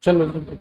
चलो चलो।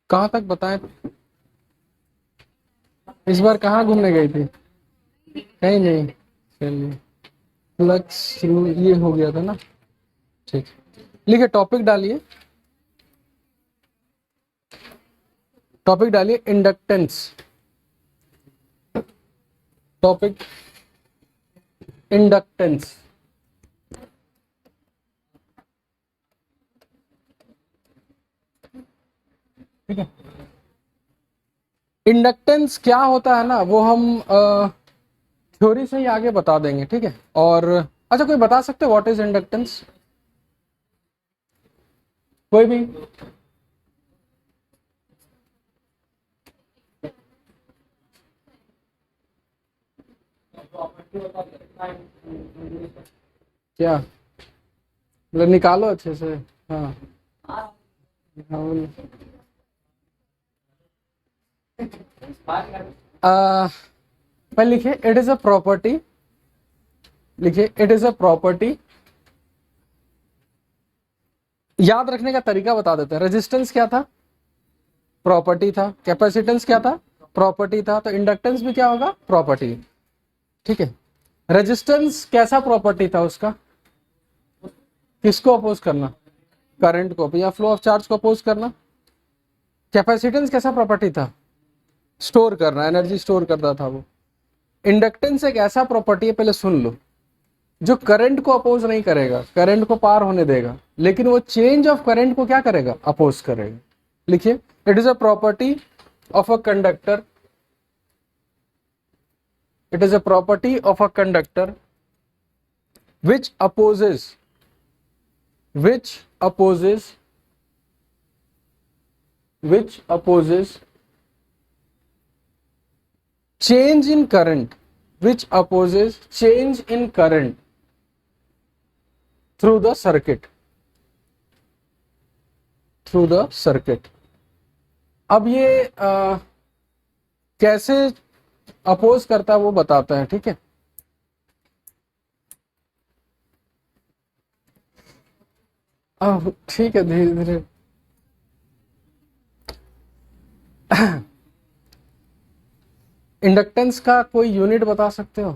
कहाँ तक बताएं? इस बार कहाँ घूमने गई थी? कहीं नहीं। चलिए, फ्लक्स थ्रू ये हो गया था ना। ठीक, लिखिए, टॉपिक डालिए। टॉपिक डालिए इंडक्टेंस। Topic inductance. ठीक है। इंडक्टेंस क्या होता है ना, वो हम थ्योरी से ही आगे बता देंगे। ठीक है। और अच्छा, कोई बता सकते व्हाट इज इंडक्टेंस? कोई भी? क्या मतलब, निकालो अच्छे से। हाँ हाँ। पहले लिखिए इट इज अ प्रॉपर्टी। लिखिए इट इज अ प्रॉपर्टी। याद रखने का तरीका बता देते हैं। रेजिस्टेंस क्या था? प्रॉपर्टी था। कैपेसिटेंस क्या था? प्रॉपर्टी था। तो इंडक्टेंस भी क्या होगा? प्रॉपर्टी। ठीक है। रेजिस्टेंस कैसा प्रॉपर्टी था उसका? किसको अपोज करना? करंट को, या फ्लो ऑफ चार्ज को अपोज करना। कैपेसिटेंस कैसा प्रॉपर्टी था? स्टोर करना, एनर्जी स्टोर करता था वो। इंडक्टेंस एक ऐसा प्रॉपर्टी है, पहले सुन लो, जो करंट को अपोज नहीं करेगा, करंट को पार होने देगा, लेकिन वो चेंज ऑफ करंट को क्या करेगा? अपोज करेगा। लिखिए, it is a property of a conductor. It is a property of a conductor which opposes which opposes which opposes change in current, which opposes change in current through the circuit, through the circuit। अब ये कैसे oppose करता है वो बताता है। ठीक है। ठीक है, धीरे धीरे। इंडक्टेंस का कोई यूनिट बता सकते हो?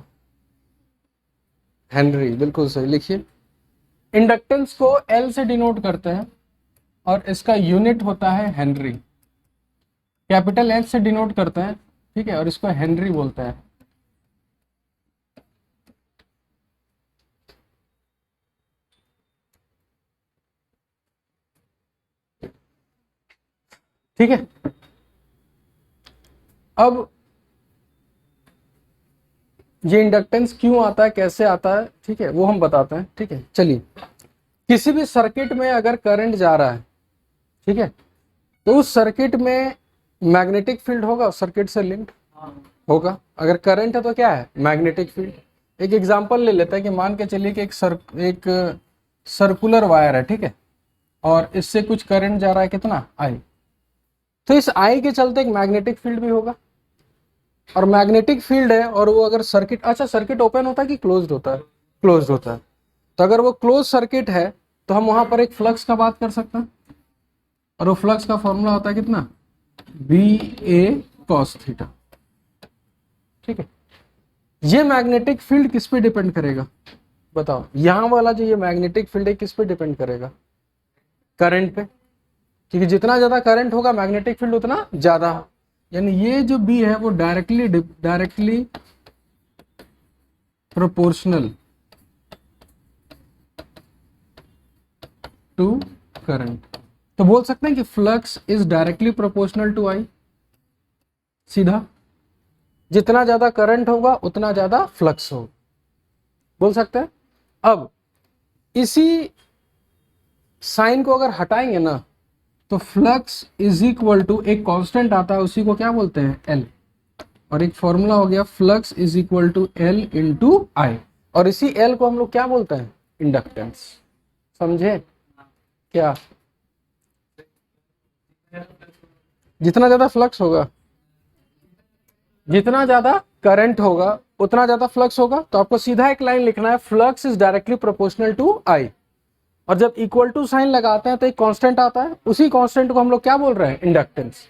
हेनरी, बिल्कुल सही। लिखिए, इंडक्टेंस को एल से डिनोट करते हैं और इसका यूनिट होता है हेनरी। कैपिटल एच से डिनोट करते हैं, ठीक है, और इसको हेनरी बोलते हैं। ठीक है। अब ये इंडक्टेंस क्यों आता है, कैसे आता है, ठीक है, वो हम बताते हैं। ठीक है, चलिए। किसी भी सर्किट में अगर करंट जा रहा है, ठीक है, तो उस सर्किट में मैग्नेटिक फील्ड होगा, सर्किट से लिंक्ड होगा। अगर करंट है तो क्या है? Magnetic field. एक एग्जांपल ले लेते हैं कि मान के चलिए कि एक सर्कुलर वायर है, ठीक है, और इससे कुछ करंट जा रहा है, कितना? आई। तो इस आई के चलते एक मैग्नेटिक फील्ड भी होगा, और मैग्नेटिक फील्ड है, और वो अगर सर्किट, अच्छा, सर्किट ओपन होता है कि क्लोज्ड होता है? क्लोज्ड होता है। तो अगर वो क्लोज सर्किट है तो हम वहां पर एक फ्लक्स का बात कर सकते हैं, और वो फ्लक्स का फॉर्मूला होता है कितना? बी ए कॉस थीटा। ठीक है। ये मैग्नेटिक फील्ड किस पे डिपेंड करेगा? बताओ, यहां वाला जो ये मैग्नेटिक फील्ड है किस पे डिपेंड करेगा? करंट पे। क्योंकि जितना ज्यादा करंट होगा मैग्नेटिक फील्ड उतना ज्यादा। यानी ये जो बी है वो डायरेक्टली प्रोपोर्शनल टू करंट, तो बोल सकते हैं कि flux is directly proportional to I, सीधा जितना ज्यादा करंट होगा उतना ज्यादा फ्लक्स होगा, बोल सकते हैं। अब इसी साइन को अगर हटाएंगे ना तो फ्लक्स इज इक्वल टू एक कांस्टेंट आता है, उसी को क्या बोलते हैं, एल, और एक फॉर्मूला हो गया flux is equal to L into I, और इसी एल को हम लोग क्या बोलते हैं, इंडक्टेंस। समझे क्या? जितना ज्यादा फ्लक्स होगा, जितना ज्यादा करंट होगा उतना ज्यादा फ्लक्स होगा, तो आपको सीधा एक लाइन लिखना है, flux is directly proportional to I, और जब इक्वल टू साइन लगाते हैं तो एक कांस्टेंट आता है, उसी कांस्टेंट को हम लोग क्या बोल रहे हैं, इंडक्टेंस।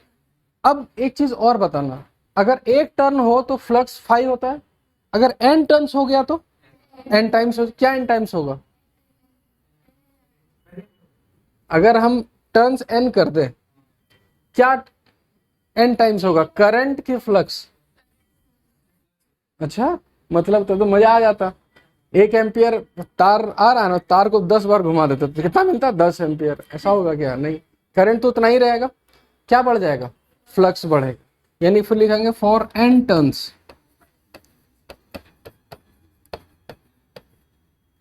अब एक चीज और बताना, अगर एक टर्न हो तो फ्लक्स फाई होता है, अगर एन टर्न्स हो गया तो एन टाइम्स हो, क्या एन टाइम्स होगा, अगर हम टर्न्स एन कर दे क्या एन टाइम्स होगा, करंट की फ्लक्स। अच्छा, मतलब तो मजा आ जाता, 1 एम्पियर तार आ रहा है ना, तार को 10 बार घुमा देते तो कितना मिलता है, 10 एम्पियर, ऐसा होगा क्या, नहीं, करंट तो उतना ही रहेगा, क्या बढ़ जाएगा, फ्लक्स बढ़ेगा, यानी फिर लिखेंगे for N turns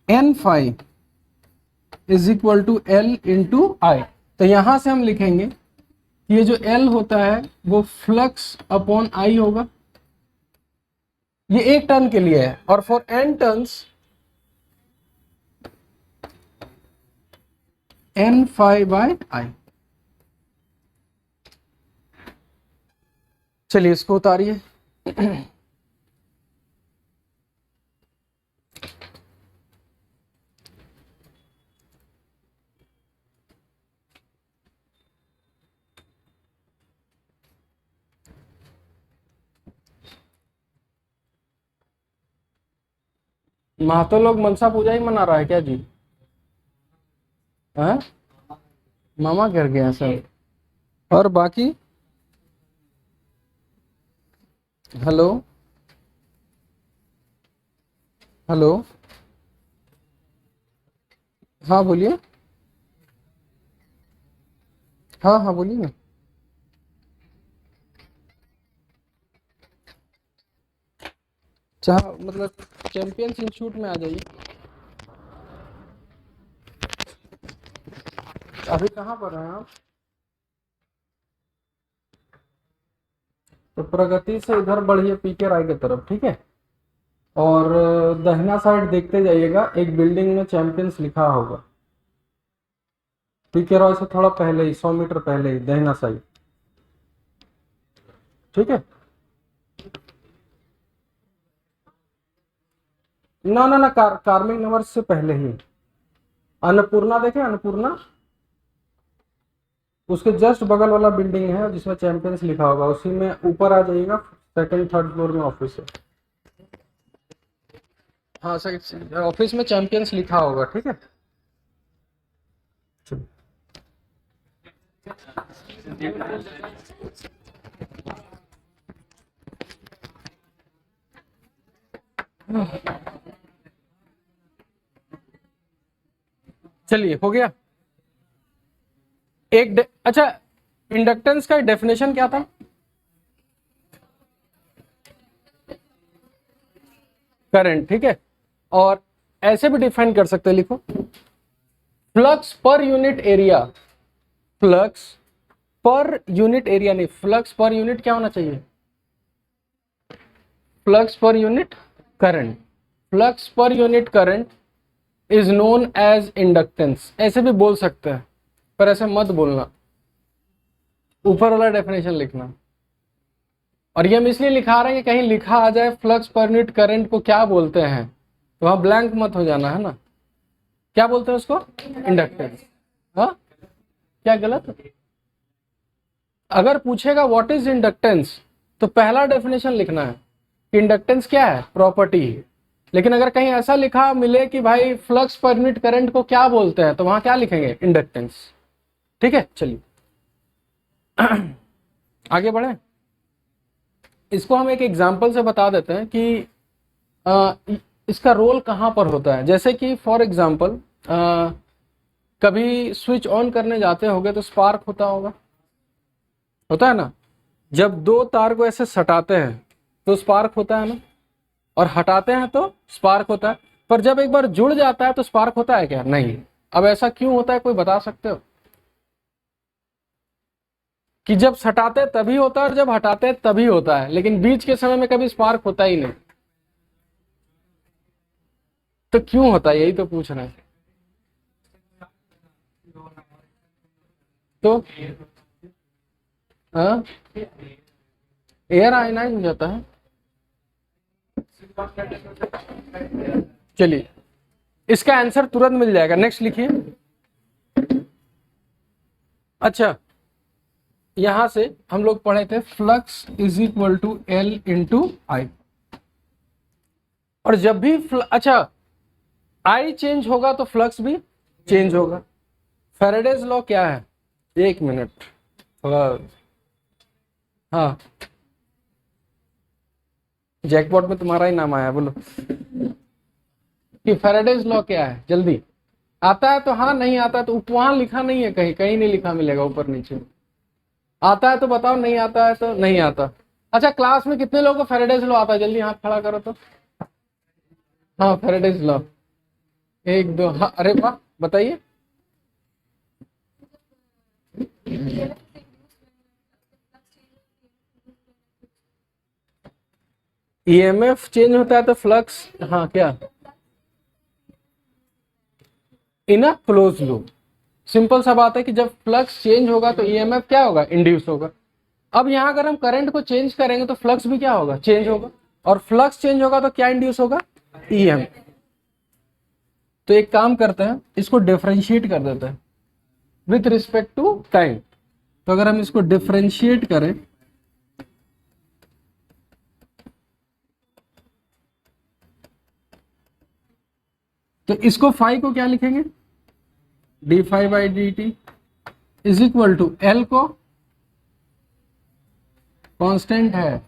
N phi is equal to L into I, तो यहां से हम लिखेंगे कि ये जो एल होता है वो फ्लक्स अपॉन आई होगा, ये एक टर्न के लिए है, और for N turns N phi by I. चलिए इसको उतारिए। महतो लोग मनसा पूजा ही मना रहा है क्या जी, है? मामा कर गया सब, और बाकी हेलो हेलो, हाँ बोलिए, हाँ हाँ बोलिए ना। चाह मतलब चैंपियंस इंस्टीट्यूट में आ जाइए। अभी कहाँ पर हैं आप? तो प्रगति से इधर बढ़िए पीके राय की तरफ, ठीक है, और दहिना साइड देखते जाइएगा, एक बिल्डिंग में चैंपियंस लिखा होगा, पीके रॉय से थोड़ा पहले ही, 100 मीटर पहले ही दहिना साइड, ठीक है। ना ना ना, कार्मिक नगर से पहले ही अन्नपूर्णा, देखे अन्नपूर्णा, उसके जस्ट बगल वाला बिल्डिंग है जिसमें चैंपियंस लिखा होगा, उसी में ऊपर आ जाइएगा, सेकंड थर्ड फ्लोर में ऑफिस है। हाँ सर, ऑफिस में चैंपियंस लिखा होगा, ठीक है। चलिए हो गया एक अच्छा, इंडक्टेंस का डेफिनेशन क्या था, करंट, ठीक है, और ऐसे भी डिफाइन कर सकते हैं, लिखो flux per unit area, flux per unit area नहीं, फ्लक्स पर यूनिट क्या होना चाहिए, flux per unit current, flux per unit current is known as inductance, ऐसे भी बोल सकते हैं, पर ऐसे मत बोलना, ऊपर वाला डेफिनेशन लिखना। और ये हम इसलिए लिखा रहे हैं कि कहीं लिखा आ जाए फ्लक्स पर यूनिट करंट को क्या बोलते हैं, तो वहां ब्लैंक मत हो जाना, है ना, क्या बोलते हैं उसको, इंडक्टेंस। हाँ, क्या गलत? अगर पूछेगा व्हाट इज इंडक्टेंस, तो पहला डेफिनेशन लिखना है कि इंडक्टेंस क्या है, प्रॉपर्टी है। लेकिन अगर कहीं ऐसा लिखा मिले कि भाई फ्लक्स पर यूनिट करंट को क्या बोलते हैं, तो वहां क्या लिखेंगे, इंडक्टेंस, ठीक है। चलिए आगे बढ़े, इसको हम एक एग्जांपल से बता देते हैं कि इसका रोल कहां पर होता है। जैसे कि फॉर एग्जांपल कभी स्विच ऑन करने जाते होगे तो स्पार्क होता है ना। जब दो तार को ऐसे सटाते हैं तो स्पार्क होता है ना, और हटाते हैं तो स्पार्क होता है। पर जब एक बार जुड़ जाता है तो स्पार्क होता है क्या? नहीं। अब ऐसा क्यों होता है, कोई बता सकते हो? कि जब सटाते तभी होता है और जब हटाते तभी होता है, लेकिन बीच के समय में कभी स्पार्क होता ही नहीं। तो क्यों होता है, यही तो पूछ रहे हैं। तो हाँ, एयर आयनाइज हो जाता है। चलिए, इसका आंसर तुरंत मिल जाएगा, नेक्स्ट लिखिए। अच्छा, यहां से हम लोग पढ़े थे flux is equal to L into I. और जब भी अच्छा, आई चेंज होगा तो फ्लक्स भी चेंज होगा। फेरेडेज लॉ क्या है? एक मिनट थोड़ा, हाँ, जैकपॉट में तुम्हारा ही नाम आया, बोलो कि फेरेडेज लॉ क्या है, जल्दी। आता है तो हाँ, नहीं आता है तो वहां लिखा नहीं है, कहीं कहीं नहीं लिखा मिलेगा, ऊपर नीचे। आता है तो बताओ, नहीं आता है तो नहीं आता। अच्छा, क्लास में कितने लोगों को फेरेडेज लॉ आता है? जल्दी हाथ खड़ा करो तो। हाँ, फेरेडेज लॉ, एक दो, हाँ, अरे वाह, बताइए। ईएमएफ चेंज होता है तो फ्लक्स, हाँ क्या, इन अ क्लोज लूप। सिंपल सा बात है कि जब फ्लक्स चेंज होगा तो ईएमएफ क्या होगा? इंड्यूस होगा। अब यहां अगर हम करंट को चेंज करेंगे तो फ्लक्स भी क्या होगा? चेंज होगा। और फ्लक्स चेंज होगा तो क्या इंड्यूस होगा? ईएमएफ। तो एक काम करते हैं, इसको डिफरेंशिएट कर देते हैं विथ रिस्पेक्ट टू टाइम। तो अगर हम इसको डिफरेंशिएट करें तो इसको फाई को क्या लिखेंगे? D phi by D T is equal to L को कांस्टेंट है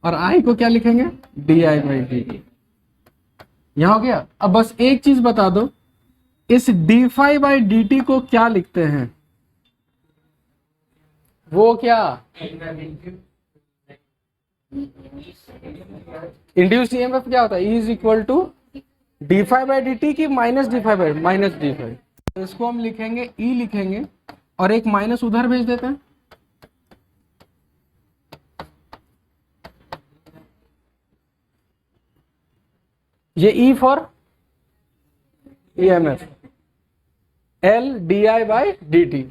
और आई को क्या लिखेंगे? D I by D T. यहां हो गया। अब बस एक चीज बता दो, इस D phi by D T को क्या लिखते हैं? वो क्या, इंड्यूस्ड ईएमएफ क्या होता है? Is equal to D phi by D T की minus D phi by minus D phi. तो इसको हम लिखेंगे ई लिखेंगे और एक माइनस उधर भेज देते हैं। ये E for EMF, L D I by D T.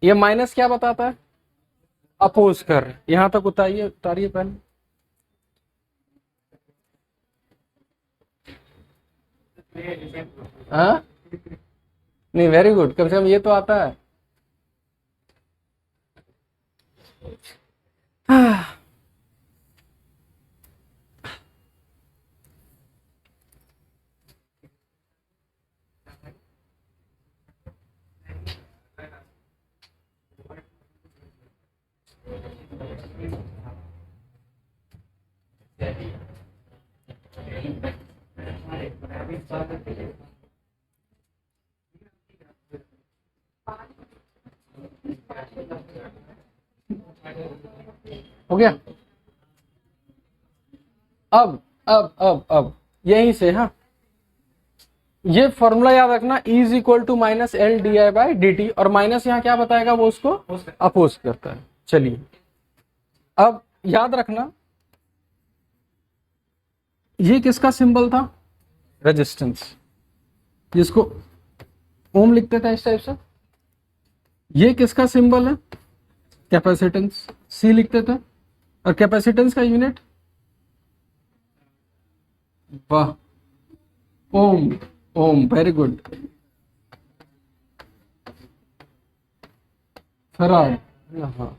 ये माइनस क्या बताता है? अपोज कर। यहां तक उतारिए, उतारिए पहले। हाँ, नहीं, वेरी गुड, कम से कम ये तो आता है। हो गया। अब यहीं से, हाँ, ये फॉर्मूला याद रखना, E is equal to minus L D I by D T, और माइनस यहाँ क्या बताएगा? वो उसको अपोज करता है। चलिए, अब याद रखना, ये किसका सिंबल था? रेजिस्टेंस, जिसको ओम लिखते थे इस टाइप से। ये किसका सिंबल है? कैपेसिटेंस, सी लिखते थे। और कैपेसिटेंस का यूनिट, वाह, ओम, ओम, वेरी गुड, फराड। हाँ,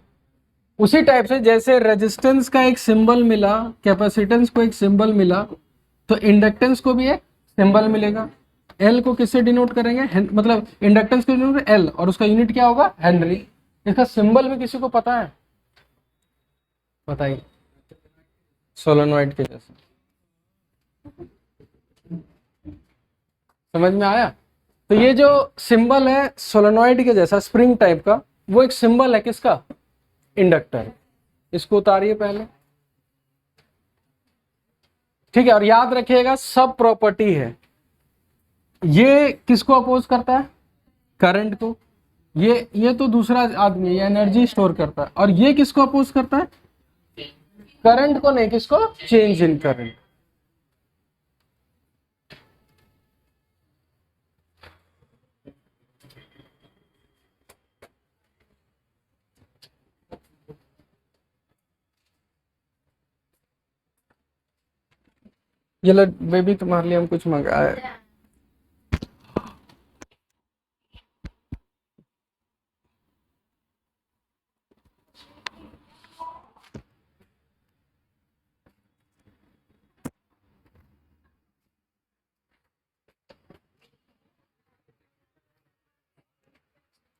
उसी टाइप से जैसे रेजिस्टेंस का एक सिंबल मिला, कैपेसिटेंस को एक सिंबल मिला, तो इंडक्टेंस को भी एक सिंबल मिलेगा। एल को किससे डिनोट करेंगे? मतलब इंडक्टेंस को डिनोट एल, और उसका यूनिट क्या होगा? हेनरी। इसका सिंबल भी किसी को पता है? बताइए। सोलेनोइड के जैसे। समझ में आया? तो ये जो सिंबल है सोलेनॉइड के जैसा स्प्रिंग टाइप का, वो एक सिंबल है किसका? इंडक्टर। इसको उतारिए पहले, ठीक है। और याद रखिएगा सब प्रॉपर्टी है, ये किसको अपोज करता है? करंट को। ये तो दूसरा आदमी है, ये एनर्जी स्टोर करता है। और ये किसको अपोज करता है? करंट को नहीं, किसको? Change in current. ये लो बेबी, तुम्हारे लिए हम कुछ मंगाए।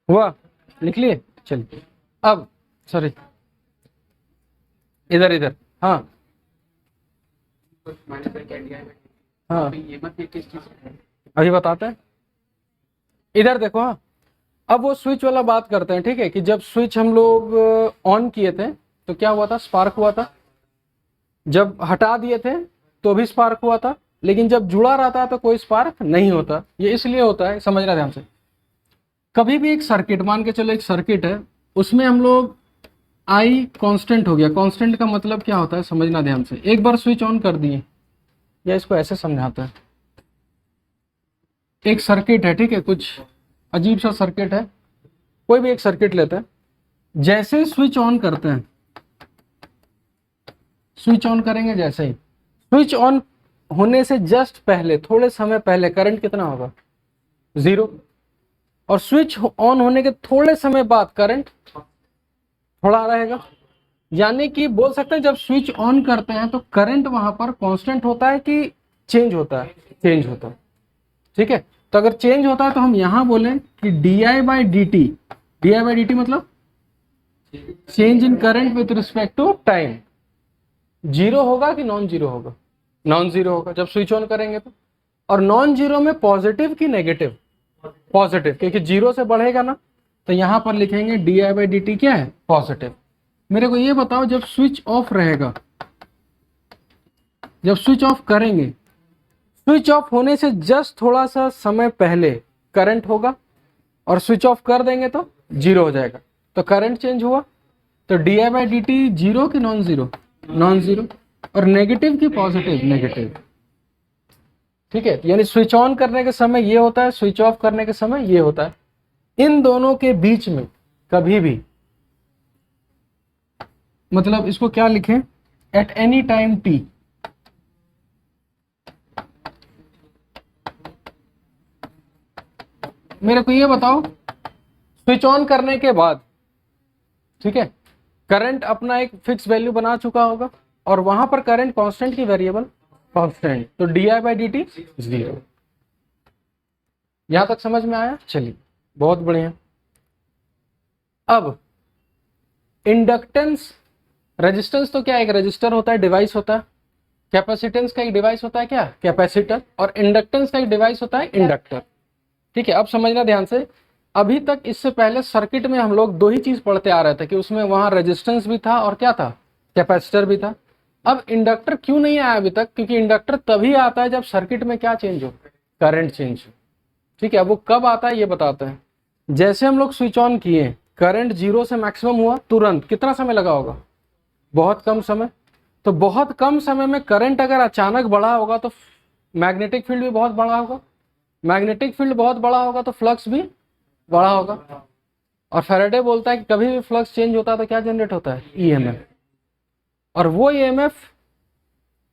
हुआ? निकलिए, चलिए। अब सॉरी, इधर इधर, हाँ हाँ, अभी बताते हैं। इधर देखो, हाँ। अब वो स्विच वाला बात करते हैं, ठीक है। कि जब स्विच हम लोग ऑन किए थे तो क्या हुआ था? स्पार्क हुआ था। जब हटा दिए थे तो भी स्पार्क हुआ था। लेकिन जब जुड़ा रहता है तो कोई स्पार्क नहीं होता। ये इसलिए होता है, समझना ध्यान से। कभी भी एक सर्किट, मान के चलो एक सर्किट है, उसमें हम लोग आई कांस्टेंट हो गया। कांस्टेंट का मतलब क्या होता है, समझना ध्यान से। एक बार स्विच ऑन कर दिए, या इसको ऐसे समझाते हैं। एक सर्किट है, ठीक है, कुछ अजीब सा सर्किट है, कोई भी एक सर्किट लेते हैं। जैसे स्विच ऑन करते हैं, स्विच ऑन करेंगे, जैसे ही स्विच ऑन होने से जस्ट पहले, थोड़े समय पहले करंट कितना होगा? 0। और स्विच ऑन होने के थोड़े समय बाद करंट थोड़ा रहेगा। यानी कि बोल सकते हैं जब स्विच ऑन करते हैं तो करंट वहां पर कांस्टेंट होता है कि चेंज होता है? चेंज होता है, ठीक है। तो अगर चेंज होता है तो हम यहां बोलें कि di/dt, di/dt मतलब change in current with respect to time. Zero होगा कि नॉन जीरो होगा? नॉन जीरो होगा जब स्विच ऑन करेंगे तो। और नॉन जीरो में पॉजिटिव कि नेगेटिव? पॉजिटिव, क्योंकि जीरो से बढ़ेगा ना। तो यहां पर लिखेंगे di/dt क्या है? पॉजिटिव। मेरे को ये बताओ, जब स्विच ऑफ रहेगा, जब स्विच ऑफ करेंगे, स्विच ऑफ होने से जस्ट थोड़ा सा समय पहले करंट होगा, और स्विच ऑफ कर देंगे तो जीरो हो जाएगा। तो करंट चेंज हुआ। तो di/dt जीरो कि नॉन जीरो? Non zero. और नेगेटिव की पॉजिटिव? नेगेटिव, ठीक है। यानी स्विच ऑन करने के समय ये होता है, स्विच ऑफ करने के समय ये होता है। इन दोनों के बीच में कभी भी, मतलब इसको क्या लिखें? एट एनी टाइम t, मेरे को ये बताओ, स्विच ऑन करने के बाद, ठीक है, करंट अपना एक फिक्स वैल्यू बना चुका होगा, और वहां पर करंट कांस्टेंट की वेरिएबल कांस्टेंट, तो di/dt 0। यहां तक समझ में आया? चलिए, बहुत बढ़िया। अब इंडक्टेंस, रेजिस्टेंस तो क्या एक रजिस्टर होता है, डिवाइस होता है। कैपेसिटेंस का एक डिवाइस होता है क्या? कैपेसिटर। और इंडक्टेंस का एक डिवाइस होता है इंडक्टर, ठीक है। अब समझना ध्यान से। अभी तक, इससे पहले सर्किट में हम लोग दो ही चीज पढ़ते आ रहे थे, कि उसमें वहां रेजिस्टेंस भी था और क्या था? कैपेसिटर भी था। अब इंडक्टर क्यों नहीं आया अभी तक? क्योंकि इंडक्टर तभी आता है जब सर्किट में क्या चेंज हो? करंट चेंज हो, ठीक है। वो कब आता है ये बताते हैं। जैसे हम लोग स्विच ऑन किए, करंट 0 से मैक्सिमम हुआ, तुरंत कितना समय लगा होगा? बहुत कम समय। तो बहुत कम समय में करंट अगर अचानक बढ़ा होगा तो मैग्नेटिक फील्ड भी बहुत बड़ा होगा। मैग्नेटिक फील्ड बहुत बड़ा होगा तो फ्लक्स भी बड़ा होगा। और फैराडे बोलता है कि कभी भी फ्लक्स चेंज होता है तो क्या जनरेट होता है? ईएमएफ। और वो ईएमएफ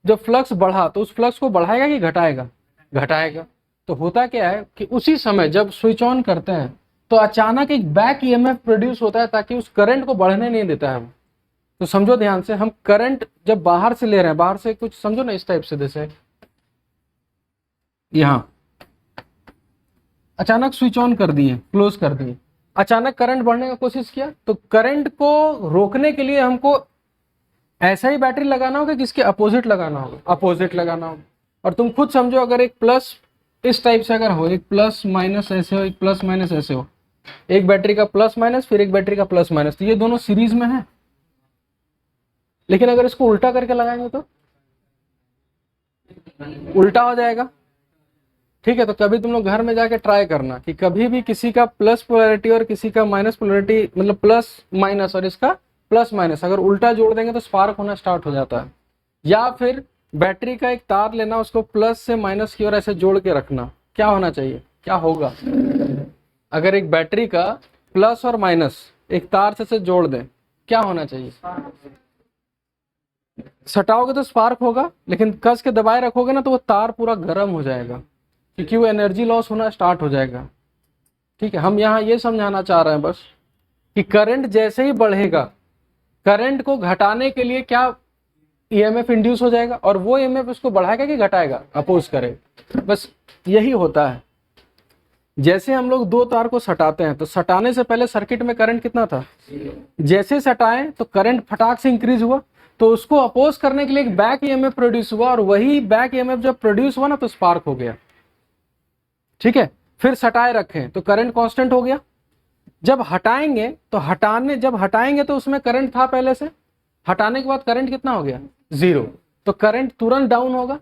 जब फ्लक्स बढ़ा तो उस फ्लक्स को बढ़ाएगा कि घटाएगा? घटाएगा। तो होता क्या है कि उसी समय जब स्विच ऑन करते हैं तो अचानक एक बैक ईएमएफ प्रोड्यूस होता है, ताकि उस करंट को बढ़ने नहीं देता है वो। तो समझो ध्यान से, हम करंट जब बाहर से ले रहे हैं, बाहर से कुछ समझो ना, इस टाइप से, जैसे यहां अचानक स्विच ऑन कर दिए, क्लोज कर दिए, अचानक करंट बढ़ने का कोशिश किया, तो करंट को रोकने के लिए हमको ऐसा ही बैटरी लगाना होगा कि इसके अपोजिट लगाना होगा? अपोजिट लगाना होगा। और तुम खुद समझो, अगर एक प्लस इस टाइप से अगर हो, एक प्लस माइनस ऐसे हो, एक प्लस माइनस ऐसे हो, एक बैटरी का प्लस माइनस फिर एक बैटरी का प्लस माइनस, तो ये दोनों सीरीज में है। लेकिन अगर इसको उल्टा करके लगाएंगे तो उल्टा हो जाएगा। ठीक है, तो कभी तुम लोग घर में जाके ट्राई करना कि कभी भी किसी का प्लस पोलैरिटी और किसी का माइनस पोलैरिटी, मतलब प्लस माइनस और इसका प्लस माइनस अगर उल्टा जोड़ देंगे तो स्पार्क होना स्टार्ट हो जाता है। या फिर बैटरी का एक तार लेना, उसको प्लस से माइनस की ओर ऐसे जोड़ के रखना, क्या होना चाहिए, क्या होगा अगर एक बैटरी का प्लस और माइनस एक तार से जोड़ दें, क्या होना चाहिए? सटाओगे तो स्पार्क होगा, लेकिन कस के दबाए रखोगे ना तो वो तार पूरा गर्म हो जाएगा, क्योंकि वो एनर्जी लॉस होना स्टार्ट हो जाएगा। ठीक है, हम यहाँ ये समझाना चाह रहे हैं बस कि करंट जैसे ही बढ़ेगा, करंट को घटाने के लिए क्या ईएमएफ इंड्यूस हो जाएगा, और वो ईएमएफ उसको बढ़ाएगा कि घटाएगा, अपोज करेगा। बस यही होता है। जैसे हम लोग दो तार को सटाते हैं तो सटाने से पहले सर्किट में करंट कितना था, जैसे सटाएं तो करंट फटाक से इंक्रीज हुआ, तो उसको अपोज करने के लिए एक बैक ईएमएफ प्रोड्यूस हुआ, और वही बैक ईएमएफ जब प्रोड्यूस हुआ ना तो स्पार्क हो गया। ठीक है, फिर सटाए रखें तो करंट कांस्टेंट हो गया। जब हटाएंगे जब हटाएंगे तो उसमें करंट था पहले से, हटाने के बाद करंट कितना हो गया, 0, तो करंट तुरंत डाउन होगा।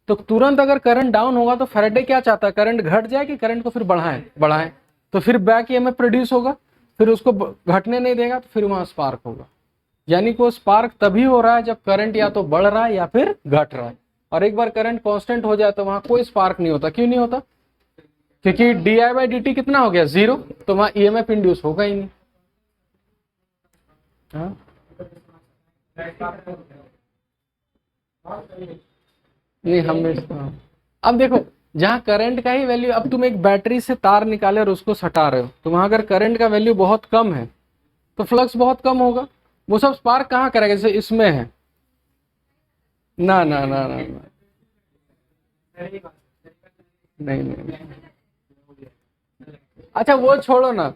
तो तुरंत अगर करंट डाउन होगा तो फैराडे क्या चाहता है, करंट घट जाए कि करंट को फिर बढ़ाएं, तो फिर बैक ईएमएफ प्रोड्यूस होगा, फिर उसको घटने नहीं देगा, तो फिर वहां स्पार्क होगा। यानी कि वो स्पार्क तभी हो रहा है जब करंट या तो बढ़ रहा है या फिर घट रहा है। और एक बार करंट कांस्टेंट हो जाए तो वहां कोई स्पार्क नहीं होता। क्यों नहीं होता? क्योंकि di/dt कितना हो गया, 0, तो वहां ईएमएफ इंड्यूस होगा ही नहीं। हाँ? नहीं, हमेशा। अब देखो, जहां करंट का ही वैल्यू, अब तुम एक बैटरी से तार निकाले और उसको सटा रहे हो, तो वहां अगर करंट का वैल्यू बहुत कम है तो फ्लक्स बहुत कम होगा, वो सब स्पार्क कहाँ करेगा, जैसे इसमें है ना ना ना ना, ना। नहीं, नहीं। अच्छा वो छोड़ो ना,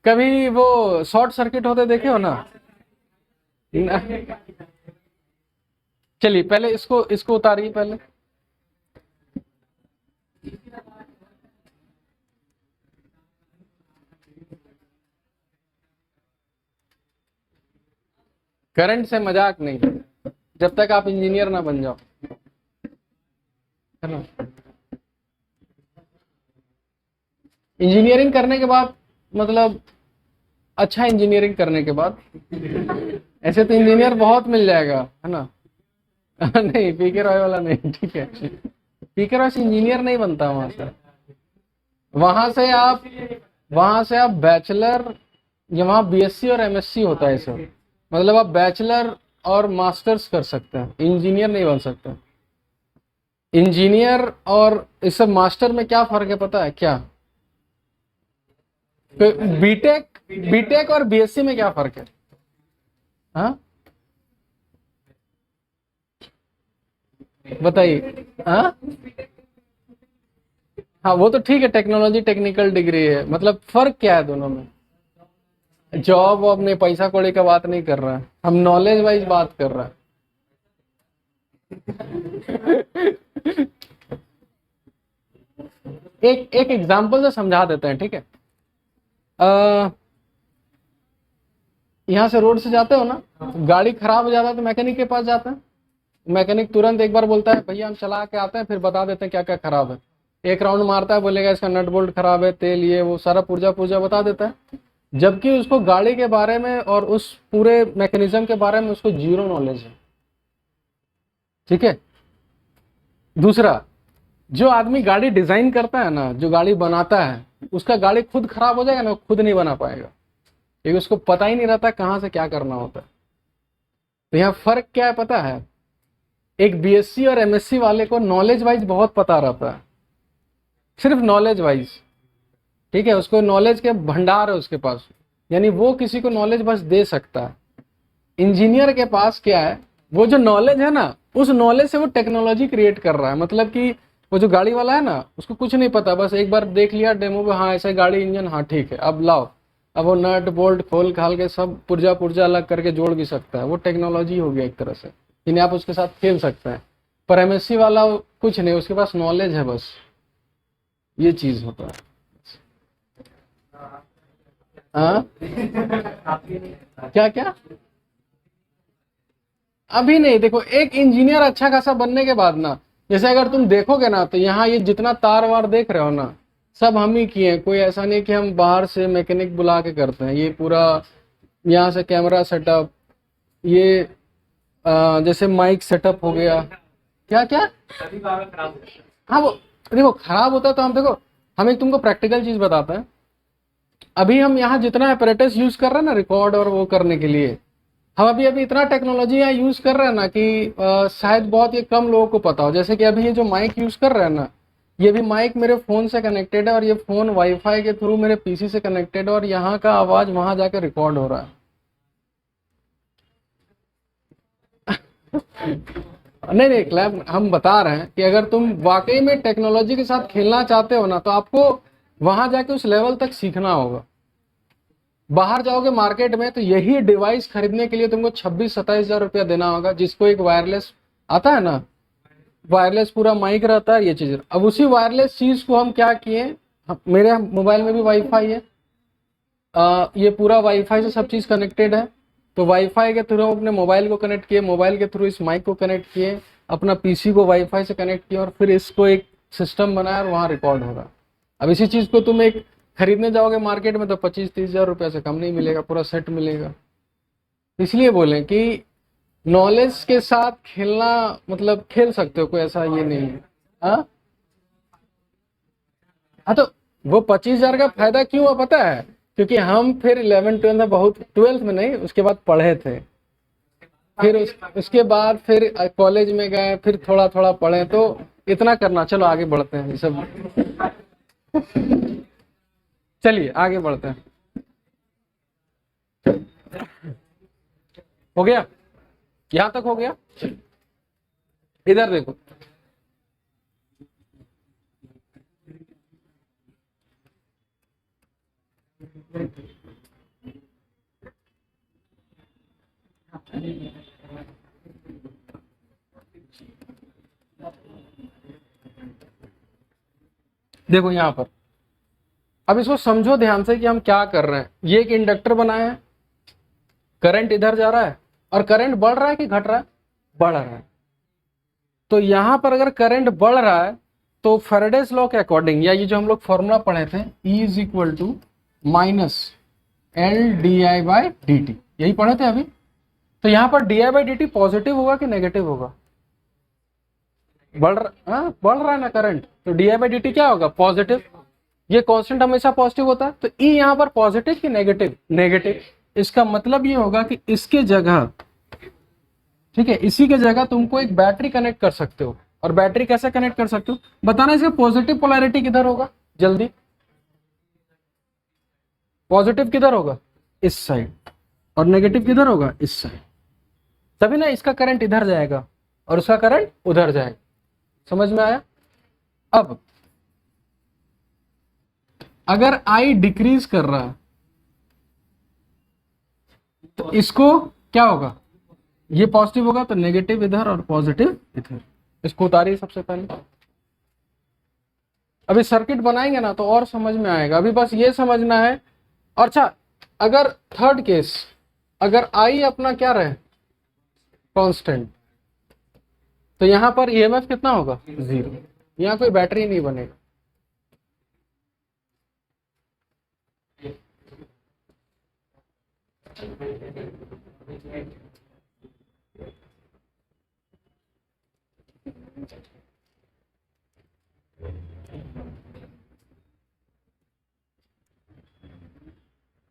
कभी वो शॉर्ट सर्किट होते देखे हो ना? चलिए पहले इसको इसको उतारिए पहले। करंट से मजाक नहीं, जब तक आप इंजीनियर ना बन जाओ, है ना। इंजीनियरिंग करने के बाद, मतलब अच्छा इंजीनियरिंग करने के बाद, ऐसे तो इंजीनियर बहुत मिल जाएगा, है ना। नहीं, पीके रॉय वाला नहीं, ठीक है। पीके रॉय से इंजीनियर नहीं बनता वहां से। वहां से आप बैचलर, या वहाँ बीएससी और एमएससी होता है सब, मतलब आप बैचलर और मास्टर्स कर सकते हैं, इंजीनियर नहीं बन सकते। इंजीनियर और इस सब मास्टर में क्या फर्क है पता है क्या? बीटेक बीटेक और बीएससी में क्या फर्क है? हाँ बताइए। हाँ हाँ, वो तो ठीक है, टेक्नोलॉजी टेक्निकल डिग्री है, मतलब फर्क क्या है दोनों में? जॉब वॉब नहीं, पैसा कौड़ी का बात नहीं कर रहा है, हम नॉलेज वाइज बात कर रहा है। एक एक एग्जांपल से समझा देते हैं, ठीक है। यहाँ से रोड से जाते हो ना, गाड़ी खराब हो जाता है तो मैकेनिक के पास जाते हैं। मैकेनिक तुरंत एक बार बोलता है भैया हम चला के आते हैं, फिर बता देते हैं क्या क्या खराब है। एक राउंड मारता है, बोलेगा इसका नट बोल्ट खराब है, तेल ये वो सारा पुर्जा पुर्जा बता देता है, जबकि उसको गाड़ी के बारे में और उस पूरे मैकेनिज्म के बारे में उसको जीरो नॉलेज है। ठीक है। दूसरा, जो आदमी गाड़ी डिजाइन करता है ना, जो गाड़ी बनाता है, उसका गाड़ी खुद खराब हो जाएगा ना, खुद नहीं बना पाएगा, क्योंकि उसको पता ही नहीं रहता कहाँ से क्या करना होता है। तो यहाँ फर्क क्या है पता है? एक बीएससी और एमएससी वाले को नॉलेज वाइज बहुत पता रहता है, सिर्फ नॉलेज वाइज। ठीक है, उसको नॉलेज के भंडार है उसके पास, यानी वो किसी को नॉलेज बस दे सकता है। इंजीनियर के पास क्या है, वो जो नॉलेज है ना, उस नॉलेज से वो टेक्नोलॉजी क्रिएट कर रहा है। मतलब कि वो जो गाड़ी वाला है ना, उसको कुछ नहीं पता, बस एक बार देख लिया डेमो में, हाँ ऐसे गाड़ी इंजन, हाँ ठीक है अब लाओ, अब वो नट बोल्ट खोल खाल के सब पुर्जा पुर्जा अलग करके जोड़ भी सकता है, वो टेक्नोलॉजी हो गया एक तरह से, यानी आप उसके साथ खेल सकते हैं। पर एमएससी वाला कुछ नहीं, उसके पास नॉलेज है बस, ये चीज होता है। हाँ क्या क्या? अभी नहीं, देखो एक इंजीनियर अच्छा खासा बनने के बाद ना, जैसे अगर तुम देखोगे ना तो यहाँ ये जितना तार वार देख रहे हो ना, सब हम ही किए हैं। कोई ऐसा नहीं कि हम बाहर से मैकेनिक बुला के करते हैं। ये पूरा यहाँ से कैमरा सेटअप, ये जैसे माइक सेटअप हो गया। क्या क्या? हाँ वो देखो खराब होता है तो हम देखो, हम एक तुमको प्रैक्टिकल चीज बताते हैं। अभी हम यहाँ जितना अपरेटस यूज कर रहे हैं ना रिकॉर्ड और वो करने के लिए, हम अभी अभी इतना टेक्नोलॉजी यहाँ यूज कर रहे हैं ना कि शायद बहुत ये कम लोगों को पता हो। जैसे कि अभी ये जो माइक यूज कर रहे हैं ना, ये भी माइक मेरे फोन से कनेक्टेड है और ये फोन वाईफाई के थ्रू मेरे पीसी से कनेक्टेड है और यहाँ का आवाज वहां जाके रिकॉर्ड हो रहा है। नहीं नहीं क्लैप, हम बता रहे हैं कि अगर तुम वाकई में टेक्नोलॉजी के साथ खेलना चाहते हो ना, तो आपको वहां जाके उस लेवल तक सीखना होगा। बाहर जाओगे मार्केट में तो यही डिवाइस खरीदने के लिए तुमको 26-27 हजार रुपया देना होगा, जिसको एक वायरलेस आता है ना, वायरलेस पूरा माइक रहता है, ये चीज। अब उसी वायरलेस चीज को हम क्या किए, मेरे मोबाइल में भी वाईफाई है, ये पूरा वाईफाई से सब चीज कनेक्टेड है। तो वाईफाई के थ्रू अपने मोबाइल को कनेक्ट किए, मोबाइल के थ्रू इस माइक को कनेक्ट किए, अपना पीसी को वाईफाई से कनेक्ट किया और फिर इसको एक सिस्टम बनाया और वहां रिकॉर्ड होगा। अब इसी चीज को तुम एक खरीदने जाओगे मार्केट में तो 25-30 हजार रुपया से कम नहीं मिलेगा, पूरा सेट मिलेगा। इसलिए बोले कि नॉलेज के साथ खेलना, मतलब खेल सकते हो, कोई ऐसा ये नहीं है। हाँ हाँ, तो वो 25 हजार का फायदा क्यों है पता है? क्योंकि हम फिर 11 12 में बहुत, 12th में नहीं उसके बाद पढ़े थे। फिर उसके बाद फिर कॉलेज में गए, फिर थोड़ा थोड़ा पढ़े, तो इतना करना। चलो आगे बढ़ते हैं, ये सब चलिए आगे बढ़ते हैं। हो गया? यहां तक हो गया? इधर देखो। देखो यहाँ पर, अब इसको समझो ध्यान से कि हम क्या कर रहे हैं। ये एक इंडक्टर बनाया है, करंट इधर जा रहा है और करंट बढ़ रहा है कि घट रहा है? बढ़ रहा है। तो यहां पर अगर करंट बढ़ रहा है तो फेरेडेस लॉ के अकॉर्डिंग, या ये जो हम लोग फॉर्मूला पढ़े थे, E is equal to minus L D I by D T, यही पढ़े थे अभी। तो यहां पर D I by D T positive होगा कि नेगेटिव होगा? बढ़ रहा, हाँ बढ़ रहा है ना करंट, तो D I by D T क्या होगा? पॉजिटिव। ये कांस्टेंट हमेशा पॉजिटिव होता है, तो ई यहां पर पॉजिटिव कि नेगेटिव? नेगेटिव। इसका मतलब ये होगा कि इसके जगह, ठीक है, इसी के जगह तुमको एक बैटरी कनेक्ट कर सकते हो। और बैटरी कैसे कनेक्ट कर सकते हो बताना। इसका पॉजिटिव पोलैरिटी किधर होगा जल्दी? पॉजिटिव किधर होगा? इस साइड। और नेगेटिव किधर होगा? इस साइड। तभी ना इसका करंट इधर जाएगा और उसका करंट उधर जाएगा। समझ में आया? अब अगर आई डिक्रीज कर रहा है तो इसको क्या होगा? ये पॉजिटिव होगा तो नेगेटिव इधर और पॉजिटिव इधर। इसको उतारिए सबसे पहले। अभी सर्किट बनाएंगे ना तो और समझ में आएगा, अभी बस ये समझना है। और अच्छा, अगर थर्ड केस, अगर आई अपना क्या रहे, कांस्टेंट, तो यहां पर ईएमएफ कितना होगा? 0। यहां कोई बैटरी नहीं बनेगा।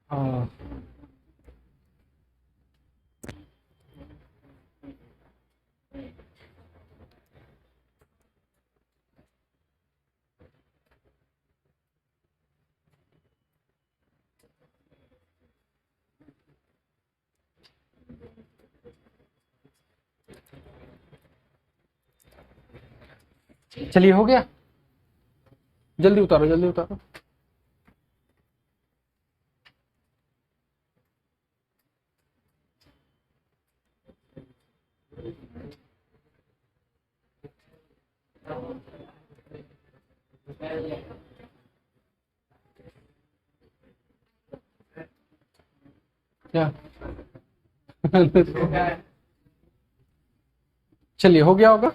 हाँ चलिए हो गया, जल्दी उतारो जल्दी उतारो। क्या चलिए हो गया होगा।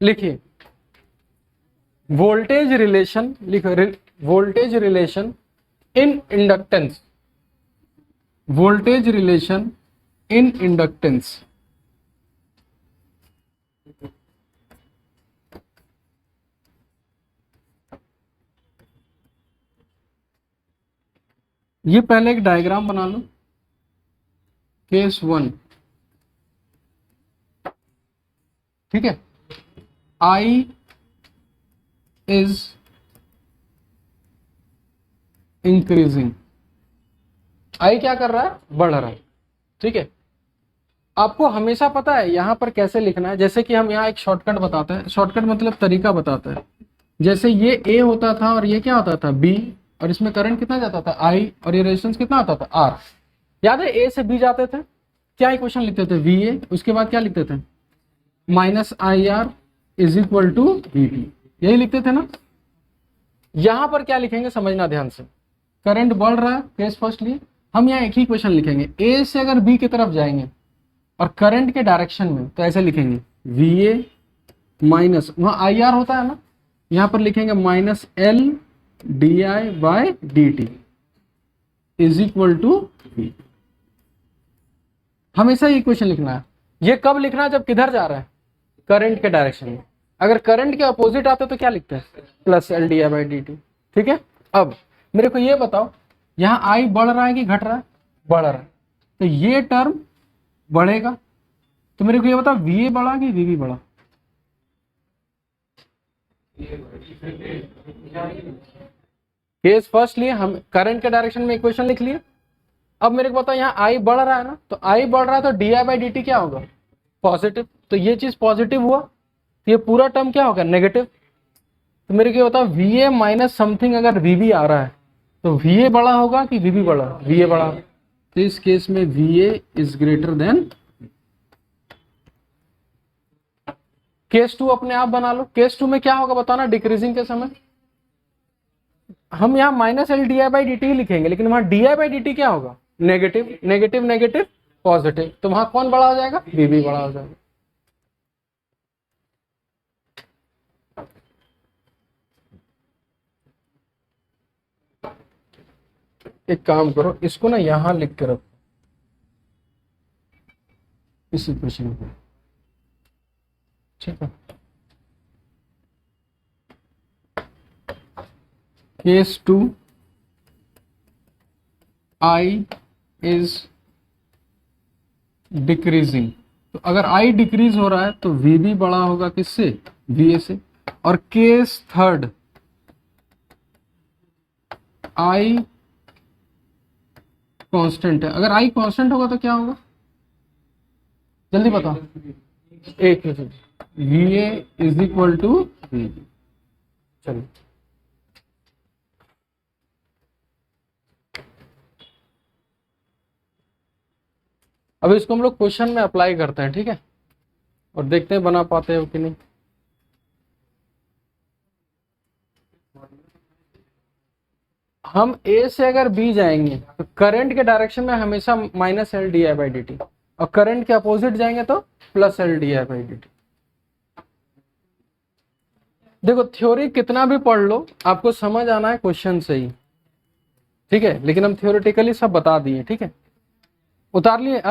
लिखिए वोल्टेज रिलेशन, लिखो voltage relation in inductance, voltage relation in inductance. ये पहले एक डायग्राम बना लो। केस 1, ठीक है, आई इज इंक्रीजिंग, आई क्या कर रहा है, बढ़ रहा है, ठीक है। आपको हमेशा पता है यहां पर कैसे लिखना है, जैसे कि हम यहाँ एक शॉर्टकट बताते हैं, शॉर्टकट मतलब तरीका बताते हैं। जैसे ये ए होता था और ये क्या होता था, बी, और इसमें करंट कितना जाता था, आई, और ये रेजिस्टेंस कितना होता था, आर। याद है ए से बी जाते थे, क्या इक्वेशन लिखते थे, वी ए, उसके बाद क्या लिखते थे, minus I R is equal to V B, यही लिखते थे ना। यहां पर क्या लिखेंगे समझना ध्यान से, करंट बढ़ रहा है केस फर्स्ट लिए, हम यहाँ एक ही क्वेश्चन लिखेंगे, ए से अगर बी की तरफ जाएंगे और करंट के डायरेक्शन में, तो ऐसे लिखेंगे वी ए माइनस, वहां आई आर होता है ना, यहां पर लिखेंगे minus L D I by D T is equal to V. हमेशा ये क्वेश्चन लिखना है। ये कब लिखना है, जब किधर जा रहा है, करंट के डायरेक्शन में। अगर करंट के अपोजिट आता तो क्या लिखते हैं, plus L D I by D T, ठीक है। अब मेरे को ये बताओ, यहाँ आई बढ़ रहा है कि घट रहा है, बढ़ रहा है, तो ये टर्म बढ़ेगा, तो मेरे को ये बताओ वी ए बढ़ा कि वी बी बढ़ा, केस फर्स्ट लिए हम करंट के डायरेक्शन में इक्वेशन लिख लिए। अब मेरे को बताओ यहाँ आई बढ़ रहा है ना, तो आई बढ़ रहा है तो D I by D T क्या होगा, पॉजिटिव, तो ये चीज पॉजिटिव हुआ, तो ये पूरा टर्म क्या होगा, नेगेटिव। तो मेरे को बताओ वी ए माइनस समथिंग अगर वी बी आ रहा है, तो वी ए बड़ा होगा कि वी बी बड़ा, वी ए बड़ा, तो इस केस में we A is greater than. Case 2 अपने आप बना लो, केस 2 में क्या होगा बताना, डिक्रीजिंग के समय हम यहाँ minus L D I by D T लिखेंगे, लेकिन वहां D I by D T क्या होगा, नेगेटिव, नेगेटिव नेगेटिव पॉजिटिव, तो वहां कौन बड़ा हो जाएगा, वी बी बड़ा हो जाएगा। एक काम करो, इसको ना यहां लिख के रखो, इस इक्वेशन को, ठीक है। केस 2 आई इज डिक्रीजिंग, तो अगर आई डिक्रीज हो रहा है तो वी बी बड़ा होगा किससे, वी ए से। और केस थर्ड आई कांस्टेंट है, अगर आई कांस्टेंट होगा तो क्या होगा, जल्दी बताओ, एक V A is equal to V B. चलिए अब इसको हम लोग क्वेश्चन में अप्लाई करते हैं, ठीक है, और देखते हैं बना पाते हो कि नहीं। हम ए से अगर बी जाएंगे तो करंट के डायरेक्शन में हमेशा minus L D I by D T, और करंट के अपोजिट जाएंगे तो plus L D I by D T. देखो थ्योरी कितना भी पढ़ लो, आपको समझ आना है क्वेश्चन से ही, ठीक है, लेकिन हम थ्योरेटिकली सब बता दिए, ठीक है, उतार लिए।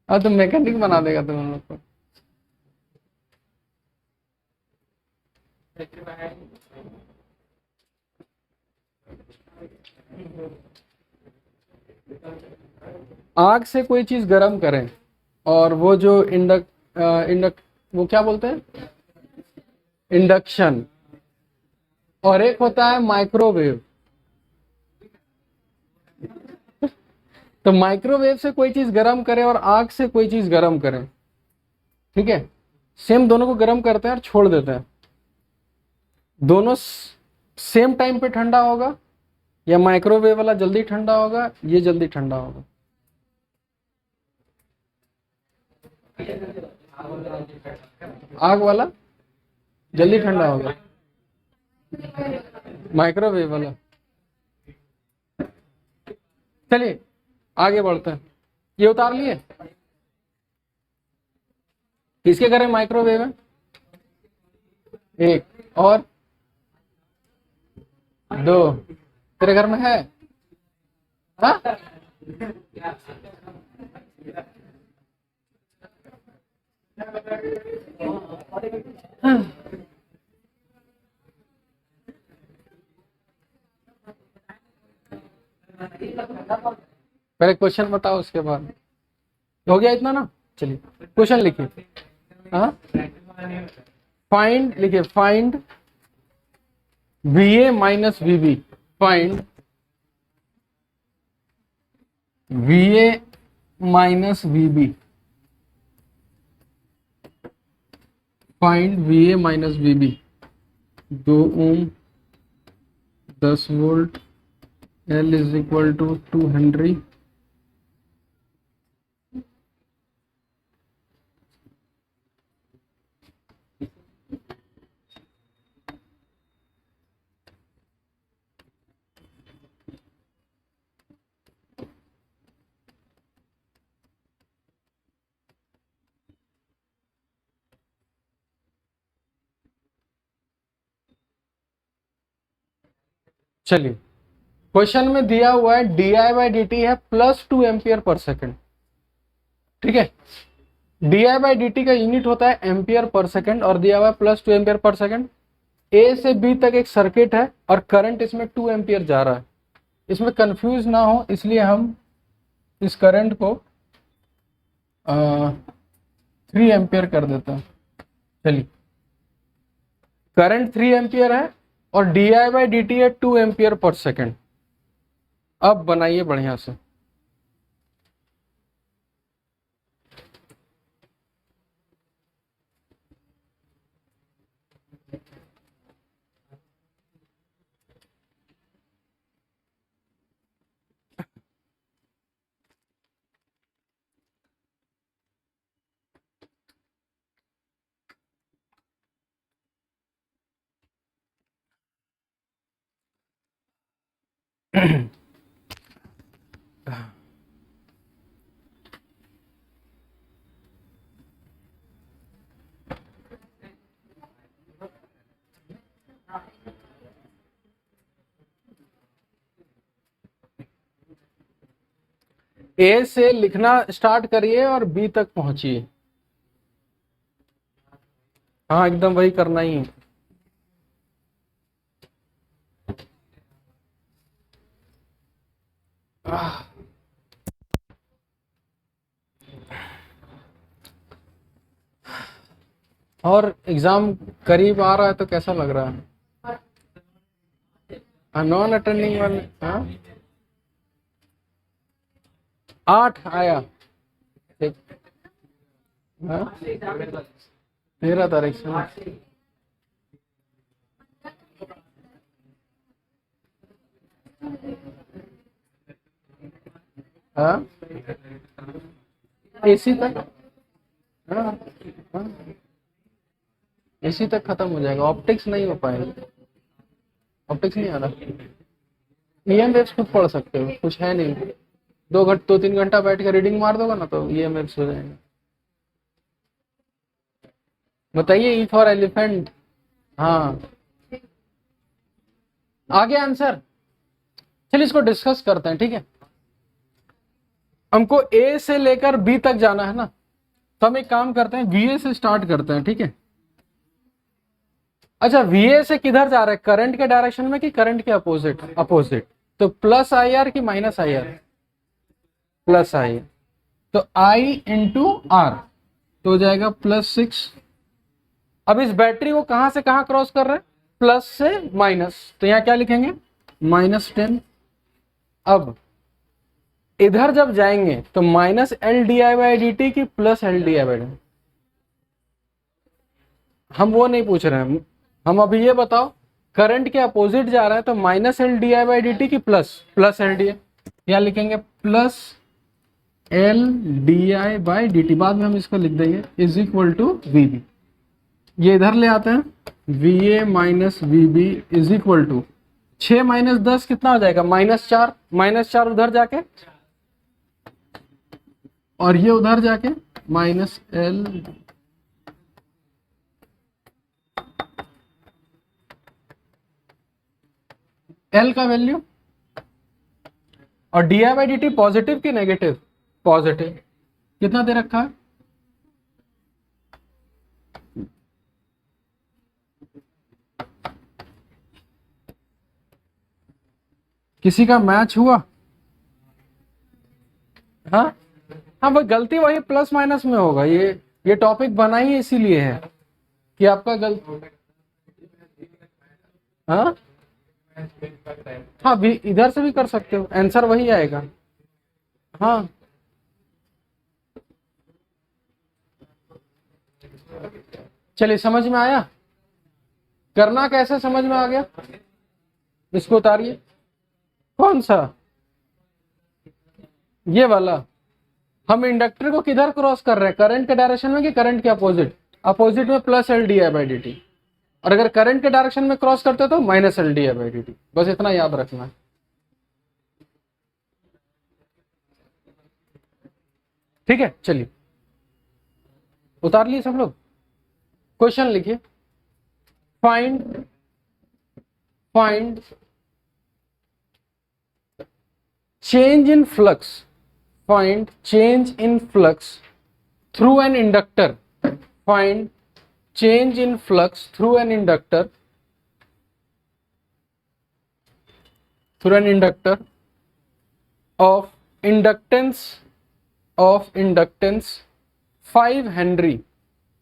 तो मैकेनिक बना देगा तुम हम लोग को। आग से कोई चीज गर्म करें, और वो जो वो क्या बोलते हैं, इंडक्शन, और एक होता है माइक्रोवेव। तो माइक्रोवेव से कोई चीज गर्म करे और आग से कोई चीज गर्म करे, ठीक है, सेम दोनों को गर्म करते हैं और छोड़ देते हैं, दोनों सेम टाइम पे ठंडा होगा, या माइक्रोवेव वाला जल्दी ठंडा होगा, ये जल्दी ठंडा होगा। आग वाला जल्दी ठंडा होगा, माइक्रोवेव वाला। चलिए आगे बढ़ते हैं। ये उतार लिए। किसके घर में माइक्रोवेव है? एक और दो। तेरे घर में है? हाँ? पहले क्वेश्चन बताओ उसके बाद। हो गया इतना ना? चलिए क्वेश्चन लिखिए। हाँ, फाइंड लिखिए, find VA minus VB, find VA minus VB, find VA minus VB। 2 ohm, 10 volt, L is equal to 2 henry. चलिए क्वेश्चन में दिया हुआ है di/dt है +2 एम्पियर पर सेकेंड। ठीक है, di/dt का यूनिट होता है एम्पियर पर सेकेंड और दिया हुआ है +2 एम्पियर पर सेकेंड। A से B तक एक सर्किट है और करंट इसमें 2 एम्पियर जा रहा है। इसमें कंफ्यूज ना हो इसलिए हम इस करंट को 3 एम्पियर कर देते हैं। चलिए, करंट 3 एम्पियर है और di/dt है 2 एम्पियर पर सेकेंड। अब बनाइए बढ़िया से। ए से लिखना स्टार्ट करिए और बी तक पहुंचिए। हाँ एकदम वही करना ही है। और एग्जाम करीब आ रहा है तो कैसा लग रहा है? नॉन अटेंडिंग वाले? हाँ 8 आया। ठीक, हाँ 13 तारीख से। हाँ AC तक, हाँ हाँ AC तक खत्म हो जाएगा। ऑप्टिक्स नहीं हो पाएगा, ऑप्टिक्स नहीं आ रहा। EMFs खुद पढ़ सकते हो, कुछ है नहीं। 2-3 घंटा बैठ के रीडिंग मार दोगे ना तो EMFs हो जाएंगे। बताइए, E फॉर एलिफेंट। हाँ आगे आंसर। चलिए इसको डिस्कस करते हैं। ठीक है, हमको A से लेकर B तक जाना है ना, तो हम एक काम करते हैं, VA से स्टार्ट करते हैं। ठीक है, अच्छा VA से किधर जा रहा है? करंट के डायरेक्शन में कि करंट के अपोजिट? अपोजिट। तो +IR कि -IR? +I। तो I इंटू R तो हो जाएगा +6। अब इस बैटरी को कहां से कहां क्रॉस कर रहे हैं? प्लस से माइनस, तो यहां क्या लिखेंगे? -10। अब इधर जब जाएंगे तो -LdI/dt की +LdI/dt? हम वो नहीं पूछ रहे हैं, हम अभी ये बताओ करंट के अपोजिट जा रहा है तो -LdI/dt की +LdI, क्या लिखेंगे? +LdI/dt। बाद में हम इसको लिख देंगे इज इक्वल टू VB। ये इधर ले आते हैं, VA minus VB is equal to 6 minus 10 कितना हो जाएगा? -4, -4 उधर जाके और ये उधर जाके -L L का वैल्यू। और di/dt पॉजिटिव कि नेगेटिव? पॉजिटिव। कितना दे रखा है? किसी का मैच हुआ? हाँ हाँ, वो गलती वही प्लस माइनस में होगा। ये टॉपिक बना ही इसीलिए है कि आपका गलती। हाँ हाँ, भी इधर से भी कर सकते हो, आंसर वही आएगा। हाँ चलिए, समझ में आया? करना कैसे समझ में आ गया? इसको उतारिए। कौन सा? ये वाला। हम इंडक्टर को किधर क्रॉस कर रहे हैं? करंट के डायरेक्शन में कि करंट के अपोजिट? अपोजिट में +L di/dt। और अगर करंट के डायरेक्शन में क्रॉस करते हो तो -L di/dt। बस इतना याद रखना है। ठीक है, चलिए उतार लिए सब लोग। क्वेश्चन लिखिए। Find change in flux, find change in flux through an inductor, find change in flux through an inductor of inductance 5 Henry,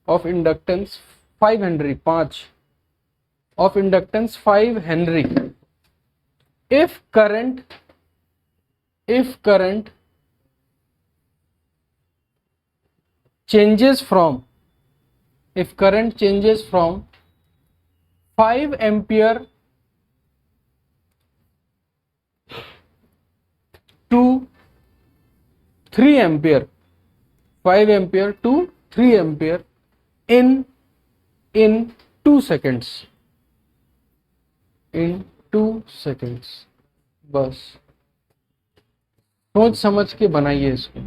of inductance 5 Henry 5 of inductance 5 Henry if current changes from 5 ampere to 3 ampere, 5 ampere to 3 ampere in 2 seconds, in 2 seconds। बस सोच समझ के बनाइए इसको।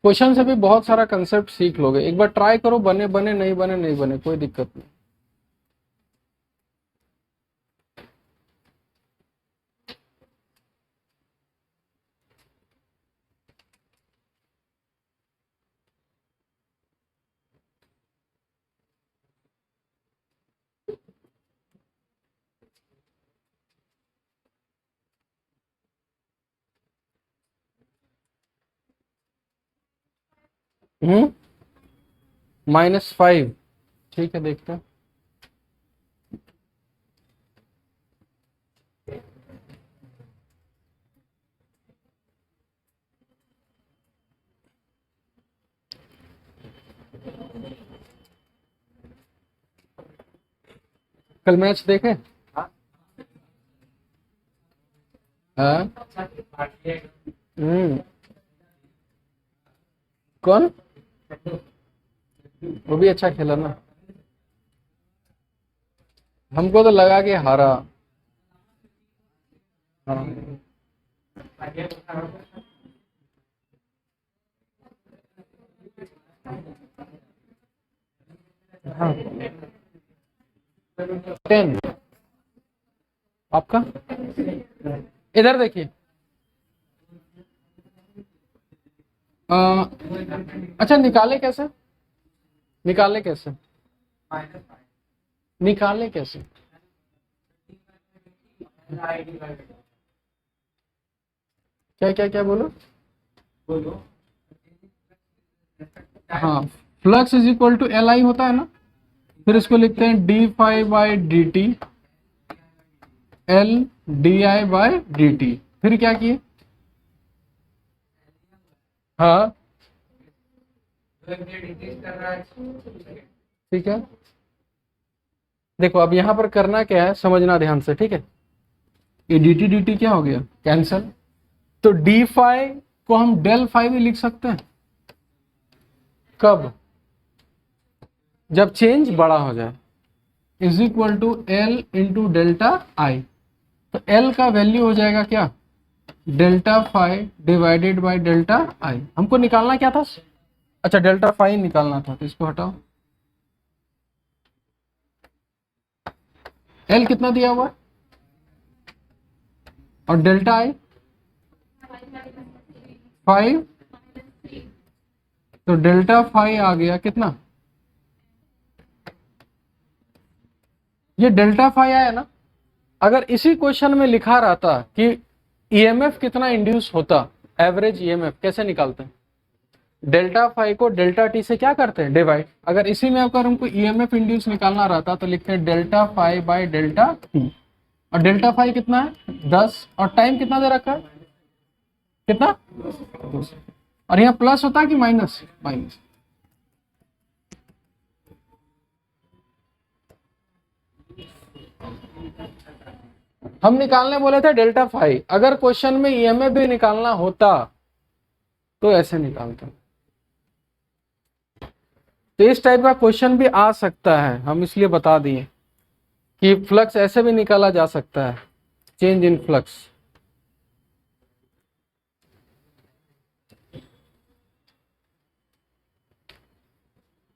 Question से भी बहुत सारा कंसेप्ट सीख लोगे। एक बार ट्राई करो, बने बने, नहीं बने नहीं बने, कोई दिक्कत नहीं। -5, ठीक है, देखते हैं। कल मैच देखे? हाँ। कौन? वो भी अच्छा खेला ना। हमको तो लगा कि हारा। हाँ। हाँ। 10 आपका। इधर देखिए। अच्छा, निकाले कैसे? निकाले कैसे? निकाले कैसे? क्या क्या क्या बोलो? हाँ, flux is equal to LI होता है ना। फिर इसको लिखते हैं d∅/dt L di/dt। फिर क्या किए? हाँ ठीक है। देखो अब यहां पर करना क्या है, समझना ध्यान से, ठीक है। ये dt dt क्या हो गया? कैंसल। तो d∅ को हम डेल फाई भी लिख सकते हैं। कब? जब चेंज बड़ा हो जाए, is equal to L into delta I. तो एल का वैल्यू हो जाएगा क्या? Delta phi divided by delta I. हमको निकालना क्या था? अच्छा, डेल्टा फाई निकालना था, तो इसको हटाओ। एल कितना दिया हुआ और डेल्टा आई 5, तो डेल्टा फाई आ गया कितना? ये डेल्टा फाई आया ना। अगर इसी क्वेश्चन में लिखा रहता कि ईएमएफ कितना इंड्यूस होता, एवरेज ईएमएफ कैसे निकालते हैं? डेल्टा फाई को डेल्टा टी से क्या करते हैं? डिवाइड। अगर इसी में अगर हमको ईएमएफ इंड्यूस निकालना रहता तो लिखते हैं delta phi by delta T. और डेल्टा फाई कितना है? 10, और टाइम कितना दे रखा है? कितना? 2। और यहाँ प्लस होता है कि माइनस? माइनस। हम निकालने बोले थे डेल्टा फाई। अगर क्वेश्चन में ईएमएफ भी निकालना होता तो ऐसे निकालते। तो इस टाइप का क्वेश्चन भी आ सकता है, हम इसलिए बता दिए कि फ्लक्स ऐसे भी निकाला जा सकता है, चेंज इन फ्लक्स।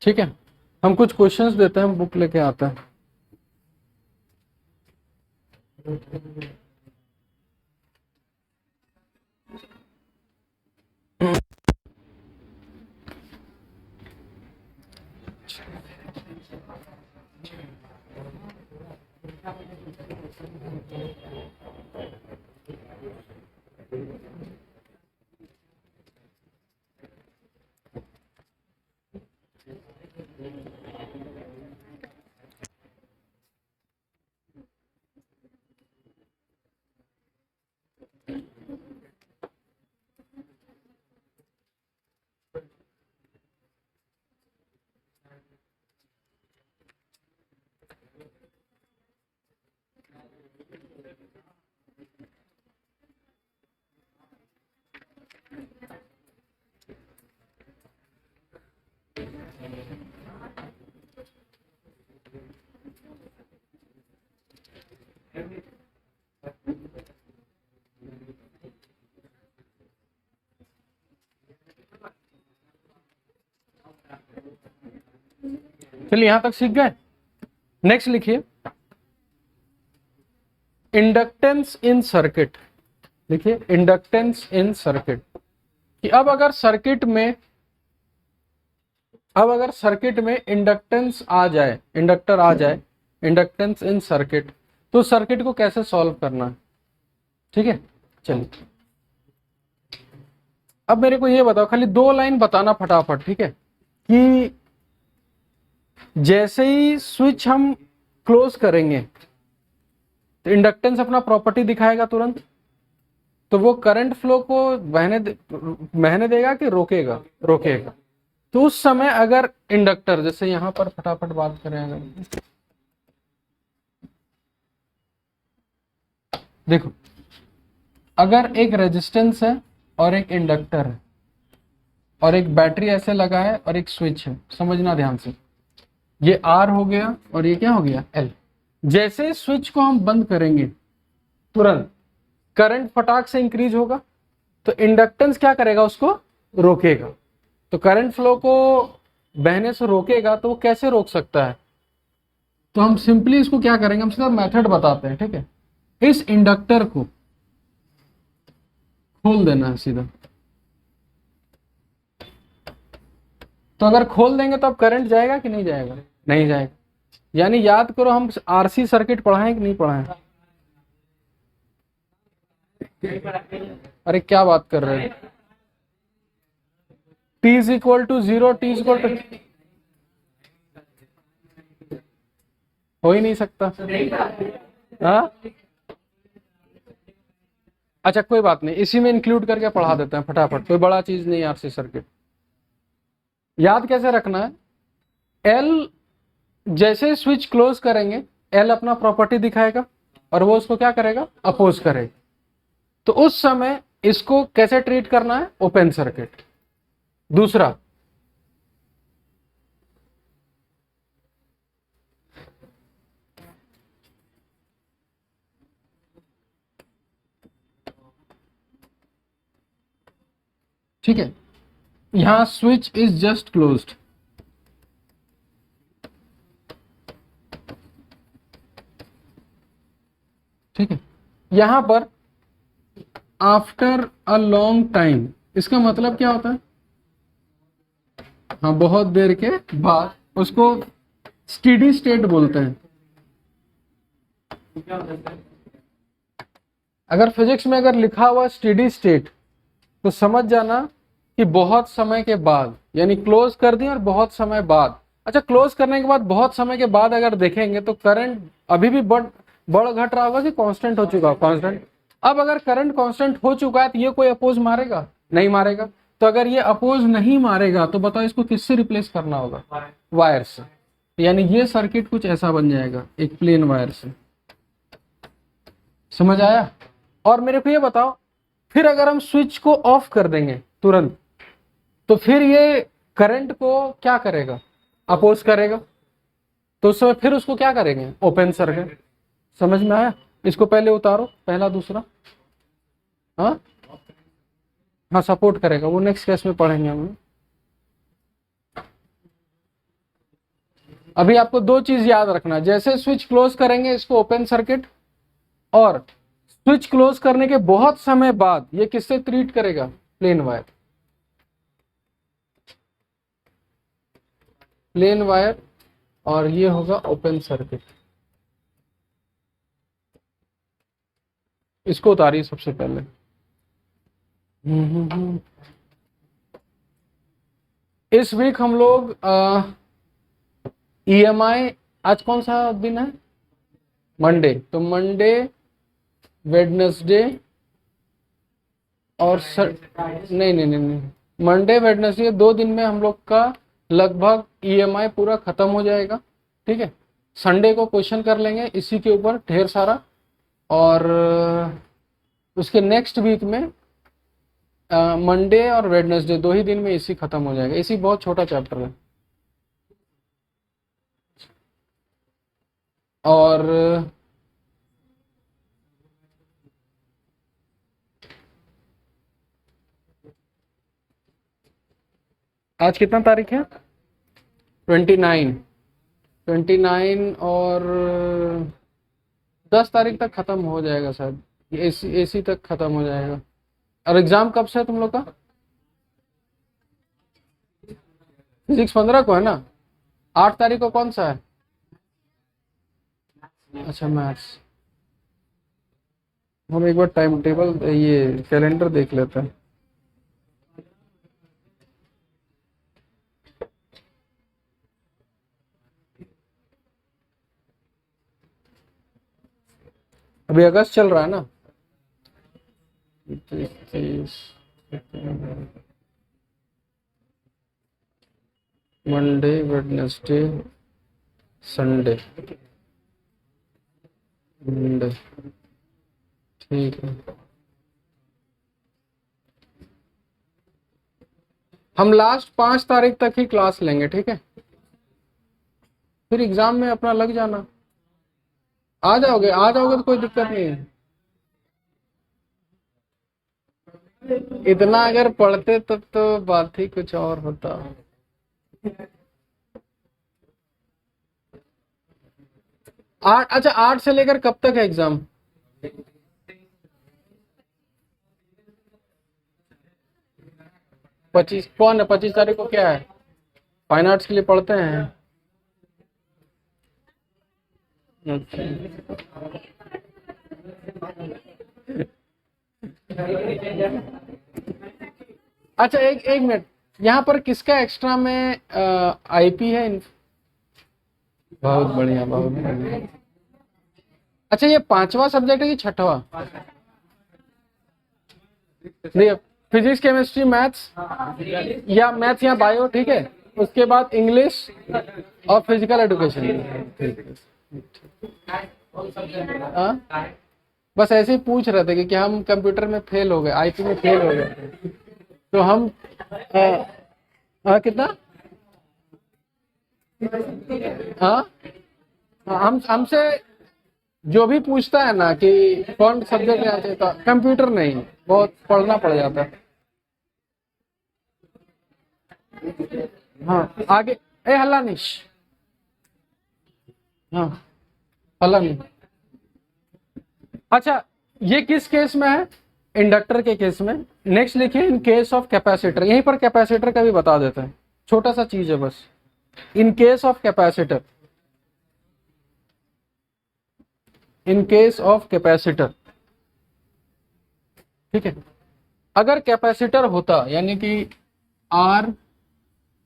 ठीक है, हम कुछ क्वेश्चंस देते हैं, बुक लेके आते हैं। चलिए यहां तक सीख गए। नेक्स्ट लिखिए, इंडक्टेंस इन सर्किट। लिखिए इंडक्टेंस इन सर्किट, कि अब अगर सर्किट में इंडक्टेंस आ जाए, इंडक्टर आ जाए, इंडक्टेंस इन सर्किट, तो सर्किट को कैसे सॉल्व करना है। ठीक है, चलिए अब मेरे को ये बताओ, खाली 2 लाइन बताना फटाफट। ठीक है, कि जैसे ही स्विच हम क्लोज करेंगे तो इंडक्टेंस अपना प्रॉपर्टी दिखाएगा तुरंत। तो वो करंट फ्लो को बहने देगा कि रोकेगा? रोकेगा। तो उस समय अगर इंडक्टर, जैसे यहां पर फटाफट बात करें, अगर देखो, अगर एक रेजिस्टेंस है और एक इंडक्टर है और एक बैटरी ऐसे लगा है और एक स्विच है, समझना ध्यान से, ये आर हो गया और ये क्या हो गया? एल। जैसे स्विच को हम बंद करेंगे तुरंत करंट फटाक से इंक्रीज होगा, तो इंडक्टेंस क्या करेगा? उसको रोकेगा। तो करंट फ्लो को बहने से रोकेगा, तो वो कैसे रोक सकता है? तो हम सिंपली इसको क्या करेंगे, हम सीधा मेथड बताते हैं। ठीक है, इस इंडक्टर को खोल देना है सीधा। तो अगर खोल देंगे तो अब करंट जाएगा कि नहीं जाएगा? नहीं जाएगा। यानी याद करो, हम आरसी सर्किट पढ़ाएं कि नहीं पढ़ाएं? अरे क्या बात कर रहे हैं? T is equal to 0, T is equal to, हो ही नहीं सकता। हाँ, अच्छा कोई बात नहीं, इसी में इंक्लूड करके पढ़ा देते हैं फटाफट, कोई बड़ा चीज नहीं है आरसी सर्किट। याद कैसे रखना है? एल, जैसे स्विच क्लोज करेंगे एल अपना प्रॉपर्टी दिखाएगा और वो उसको क्या करेगा? अपोज करेगा। तो उस समय इसको कैसे ट्रीट करना है, ओपन सर्किट। दूसरा, ठीक है, यहां स्विच इज जस्ट क्लोज्ड, ठीक है, यहां पर आफ्टर अ लॉन्ग टाइम, इसका मतलब क्या होता है, हाँ बहुत देर के बाद, उसको स्टेडी स्टेट बोलते हैं। अगर फिजिक्स में अगर लिखा हुआ स्टेडी स्टेट तो समझ जाना कि बहुत समय के बाद, यानी क्लोज कर दिया और बहुत समय बाद। अच्छा, क्लोज करने के बाद बहुत समय के बाद अगर देखेंगे तो करंट अभी भी बढ़ घट रहा होगा कि कांस्टेंट हो चुका, कांस्टेंट। अब अगर करंट कांस्टेंट हो चुका है तो ये कोई अपोज मारेगा, नहीं मारेगा। तो अगर ये अपोज नहीं मारेगा तो बताओ इसको किससे रिप्लेस करना होगा, वायर से। यानी ये सर्किट कुछ ऐसा बन जाएगा, एक प्लेन वायर से। समझ आया? और मेरे को ये बताओ, फिर अगर हम स्विच को ऑफ कर देंगे तुरंत, तो फिर ये करंट को क्या करेगा, अपोज करेगा। तो उस समय फिर उसको क्या करेंगे, ओपन सर्किट। समझ में आया? इसको पहले उतारो, पहला दूसरा। हाँ हाँ, सपोर्ट करेगा, वो नेक्स्ट केस में पढ़ेंगे हम। अभी आपको दो चीज याद रखना, जैसे स्विच क्लोज करेंगे इसको ओपन सर्किट, और स्विच क्लोज करने के बहुत समय बाद ये किससे ट्रीट करेगा, प्लेन वायर। प्लेन वायर, और ये होगा ओपन सर्किट। इसको उतारिए सबसे पहले। इस वीक हम लोग EMI, आज कौन सा दिन है, मंडे, तो मंडे, वेडनेसडे और नहीं, मंडे वेडनेसडे 2 दिन में हम लोग का लगभग EMI पूरा खत्म हो जाएगा। ठीक है, संडे को क्वेश्चन कर लेंगे इसी के ऊपर ढेर सारा, और उसके नेक्स्ट वीक में मंडे और वेडनेसडे 2 ही दिन में इसी खत्म हो जाएगा। इसी बहुत छोटा चैप्टर है। और आज कितना तारीख है, 29 और 10 तारीख तक खत्म हो जाएगा शायद, एसी तक खत्म हो जाएगा। और एग्जाम कब से है तुम लोग का, फिजिक्स 15 को है ना, 8 तारीख को कौन सा है, अच्छा मैथ्स। हम एक बार टाइम टेबल, ये कैलेंडर देख लेते हैं। अभी अगस्त चल रहा है ना, मंडे, वेडनेसडे, संडे, मंडे, ठीक है। हम लास्ट 5 तारीख तक ही क्लास लेंगे, ठीक है, फिर एग्जाम में अपना लग जाना। आ जाओगे तो कोई दिक्कत नहीं है। इतना अगर पढ़ते तब तो बात ही कुछ और होता। अच्छा 8 से लेकर कब तक है एग्जाम, 25, कौन है 25 तारीख को, क्या है, फाइन आर्ट्स के लिए पढ़ते हैं। अच्छा अच्छा, एक मिनट, यहाँ पर किसका एक्स्ट्रा में IP है, बहुत बढ़िया, बहुत बढ़िया। अच्छा, ये 5वां सब्जेक्ट है कि 6वां, नहीं, फिजिक्स, केमिस्ट्री, मैथ्स, या मैथ्स या बायो, ठीक है, उसके बाद इंग्लिश और फिजिकल एजुकेशन, ठीक है। बस ऐसे ही पूछ रहे थे कि हम कंप्यूटर में फेल हो गए, आईपी में फेल हो गए, तो हम कितना, हाँ, हम हमसे जो भी पूछता है ना कि कौन सब्जेक्ट लेना चाहिए था, कंप्यूटर नहीं, बहुत पढ़ना पड़ जाता है। हाँ आगे, ए हल्ला नहीं, हाँ हल्ला नहीं। अच्छा, ये किस केस में है, इंडक्टर के केस में। नेक्स्ट लिखिए इन केस ऑफ कैपेसिटर, यहीं पर कैपेसिटर का भी बता देते हैं, छोटा सा चीज है बस। In case of capacitor, in case of capacitor, ठीक है। अगर कैपेसिटर होता यानी कि आर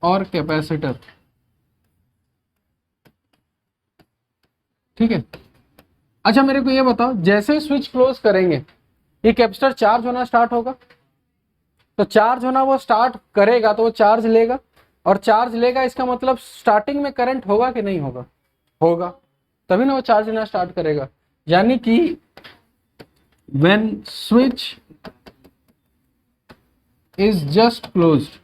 और कैपेसिटर, ठीक है। अच्छा मेरे को ये बताओ, जैसे स्विच क्लोज करेंगे ये कैपेसिटर चार्ज होना स्टार्ट होगा, तो चार्ज होना वो स्टार्ट करेगा तो वो चार्ज लेगा, और चार्ज लेगा इसका मतलब स्टार्टिंग में करंट होगा कि नहीं होगा, होगा, तभी ना वो चार्ज लेना स्टार्ट करेगा। यानी कि when switch is just closed,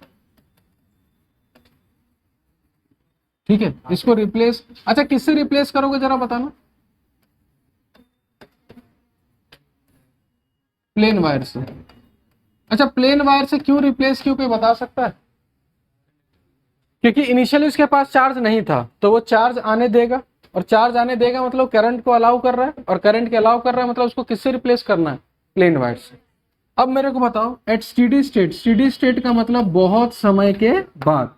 ठीक है, इसको रिप्लेस, अच्छा किससे रिप्लेस करोगे जरा बताना, प्लेन वायर से। अच्छा प्लेन वायर से क्यों रिप्लेस, क्यों कोई बता सकता है? क्योंकि इनिशियली उसके पास चार्ज नहीं था, तो वो चार्ज आने देगा, और चार्ज आने देगा मतलब करंट को अलाउ कर रहा है, और करंट के अलाउ कर रहा है मतलब उसको किससे रिप्लेस करना है, प्लेन वायर से। अब मेरे को बताओ at steady state, steady state का मतलब बहुत समय के बाद,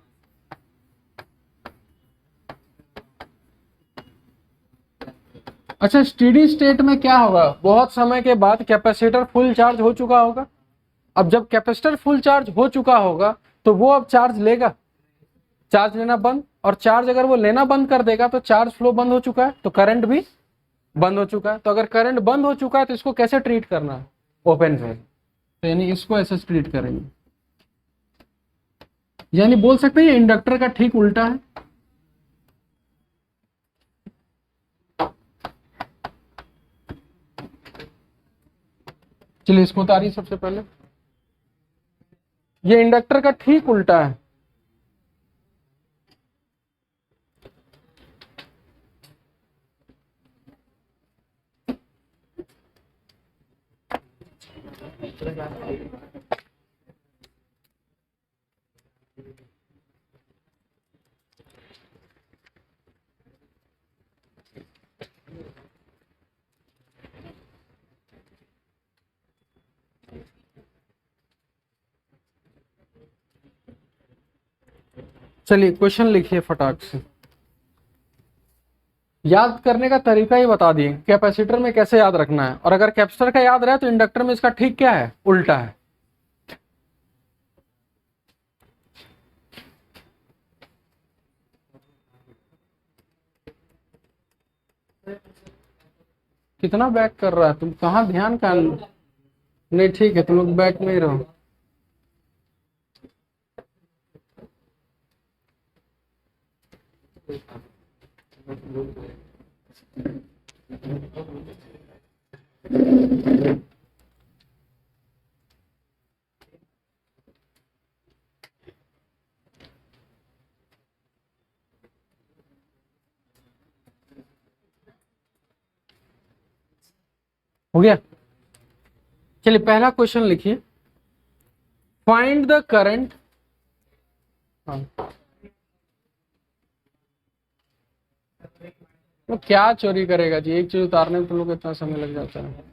अच्छा स्टेडी स्टेट में क्या होगा, बहुत समय के बाद कैपेसिटर फुल चार्ज हो चुका होगा। अब जब कैपेसिटर फुल चार्ज हो चुका होगा तो वो अब चार्ज लेगा, चार्ज लेना बंद, और चार्ज अगर वो लेना बंद कर देगा तो चार्ज फ्लो बंद हो चुका है, तो करंट भी बंद हो चुका है। तो अगर करंट बंद हो चुका है तो इसको कैसे ट्रीट करना है, ओपन फेज, तो यानी इसको ऐसे ट्रीट करेंगे। यानी बोल सकते हैं ये इंडक्टर का ठीक उल्टा है। चलिए इसको उतारिए सबसे पहले, ये इंडक्टर का ठीक उल्टा है। चलिए क्वेश्चन लिखिए फटाक से, याद करने का तरीका ही बता दिए, कैपेसिटर में कैसे याद रखना है, और अगर कैपेसिटर का याद रहे तो इंडक्टर में इसका ठीक क्या है, उल्टा है। कितना बैक कर रहा है, तुम कहाँ ध्यान का, नहीं ठीक है तुम लोग बैक में ही रहो। हो गया, चलिए पहला क्वेश्चन लिखिए, फाइंड द करंट, तो क्या चोरी करेगा जी, एक चीज उतारने में तुम लोग को इतना समय लग जाता है।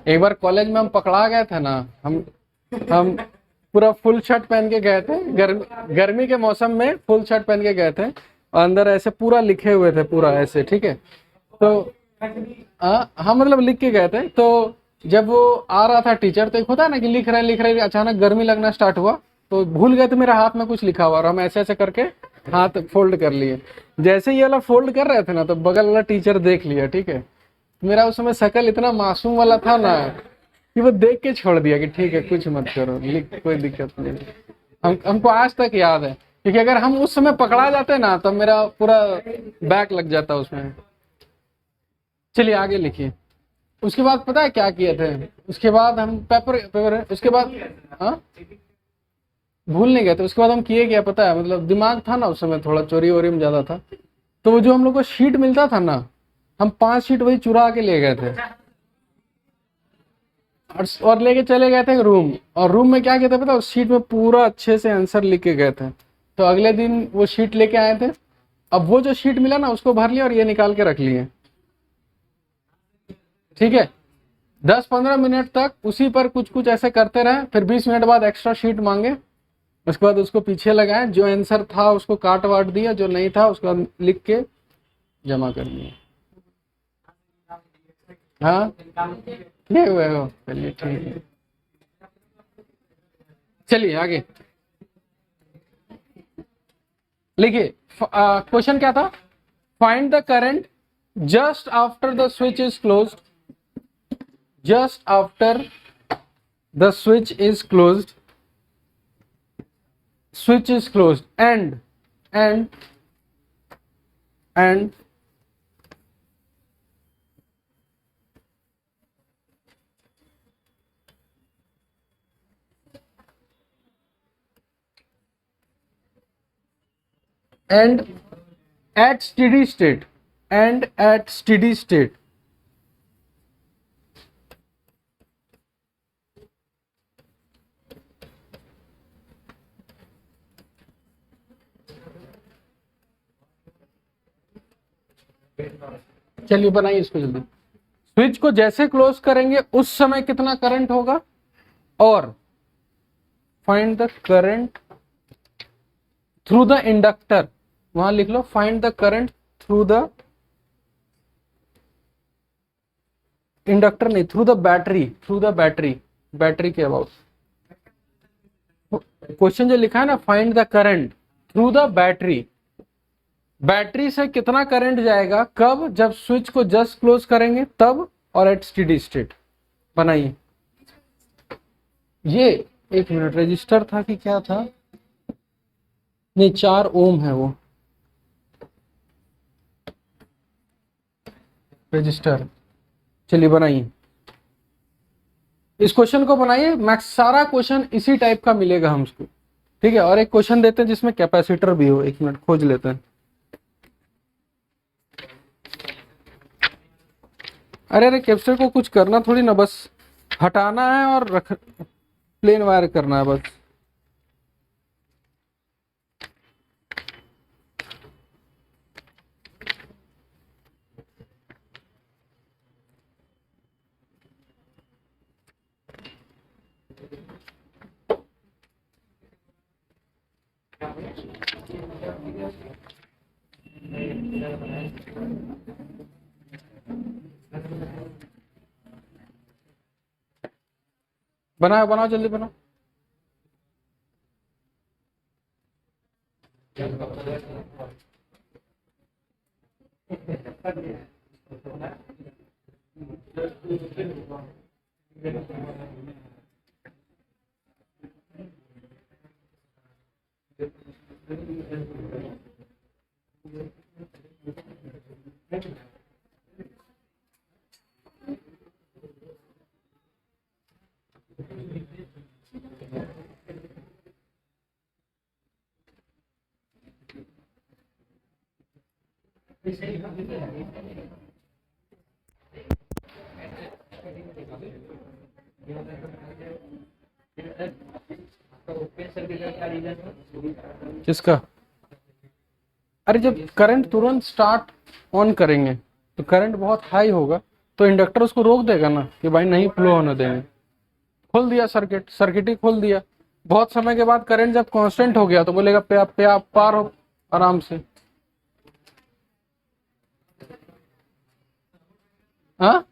एक बार कॉलेज में हम पकड़ा गए थे ना, हम पूरा फुल शर्ट पहन के गए थे, गर्मी के मौसम में फुल शर्ट पहन के गए थे, और अंदर ऐसे पूरा लिखे हुए थे पूरा ऐसे, ठीक है। तो हम मतलब लिख के गए थे, तो जब वो आ रहा था टीचर, तो एक होता है ना कि लिख रहे अचानक गर्मी लगना स्टार्ट हुआ, तो भूल गए थे मेरे हाथ में कुछ लिखा हुआ, और हम ऐसे ऐसे करके हाथ फोल्ड कर लिए। जैसे ये वाला फोल्ड कर रहे थे ना, तो बगल वाला टीचर देख लिया, ठीक है। मेरा उस समय शकल इतना मासूम वाला था ना, कि वो देख के छोड़ दिया कि ठीक है कुछ मत करो, लिख, कोई दिक्कत नहीं। हमको आज तक याद है, क्योंकि अगर हम उस समय पकड़ा जाते ना तो मेरा पूरा बैक लग जाता उसमें। चलिए आगे लिखिए। उसके बाद पता है क्या किए थे, उसके बाद हम पेपर पेपर उसके बाद, हाँ भूल नहीं गए थे। उसके बाद हम किए क्या पता है, मतलब दिमाग था ना उस समय थोड़ा चोरी वोरी में ज्यादा था, तो वो जो हम लोग को शीट मिलता था ना, हम 5 शीट वही चुरा के ले गए थे और लेके चले गए थे रूम। और रूम में क्या किया था पता, उस शीट में पूरा अच्छे से आंसर लिख के गए थे। तो अगले दिन वो शीट लेके आए थे। अब वो जो शीट मिला ना उसको भर लिया और ये निकाल के रख लिए। ठीक है, 10-15 मिनट तक उसी पर कुछ कुछ ऐसे करते रहे। फिर 20 मिनट बाद एक्स्ट्रा शीट मांगे, उसके बाद उसको पीछे लगाए, जो आंसर था उसको काट वाट दिया, जो नहीं था उसको लिख के जमा कर दिया। हाँ किए हुए हो, चलिए ठीक है। चलिए आगे लिखिए। क्वेश्चन क्या था, find the current just after the switch is closed, just after the switch is closed and and at steady state and at steady state चलिए बनाइए इसको जल्दी। स्विच को जैसे क्लोज करेंगे उस समय कितना करंट होगा, और find the current through the inductor, वहां लिख लो find the current through the inductor नहीं, थ्रू द बैटरी, बैटरी के अबाउट। क्वेश्चन जो लिखा है ना, find the current through the battery, battery से कितना करंट जाएगा, कब, जब स्विच को जस्ट क्लोज करेंगे तब, और एट स्टेडी स्टेट। बनाइए। ये 1 मिनट रजिस्टर था कि क्या था, नहीं 4 ओम है वो रजिस्टर। चलिए बनाइए, इस क्वेश्चन को बनाइए। मैक्स सारा क्वेश्चन इसी टाइप का मिलेगा हमको, ठीक है। और एक क्वेश्चन देते हैं जिसमें कैपेसिटर भी हो, 1 मिनट खोज लेते हैं। अरे अरे कैपेसिटर को कुछ करना थोड़ी ना, बस हटाना है और रख, प्लेन वायर करना है बस। बनाओ बनाओ जल्दी बनाओ। किसका, अरे जब करंट तुरंत स्टार्ट ऑन करेंगे तो करंट बहुत हाई होगा, तो इंडक्टर उसको रोक देगा ना कि भाई नहीं फ्लो होने देंगे। खोल दिया सर्किट ही खोल दिया। बहुत समय के बाद करंट जब कांस्टेंट हो गया तो बोलेगा पे आप पार हो आराम से। हाँ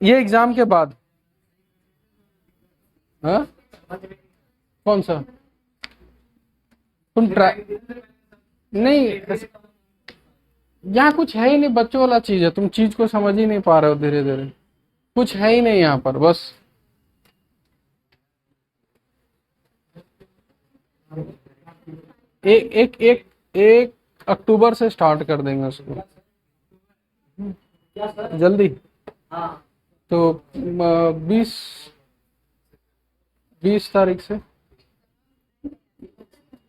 ये एग्जाम के बाद, हाँ कौन सा, तुम ट्राई नहीं, यहाँ कुछ है ही नहीं, बच्चों वाला चीज है, तुम चीज को समझ ही नहीं पा रहे हो धीरे धीरे। कुछ है ही नहीं यहाँ पर, बस एक एक एक एक अक्टूबर से स्टार्ट कर देंगे उसको जल्दी। तो 20 तारीख से।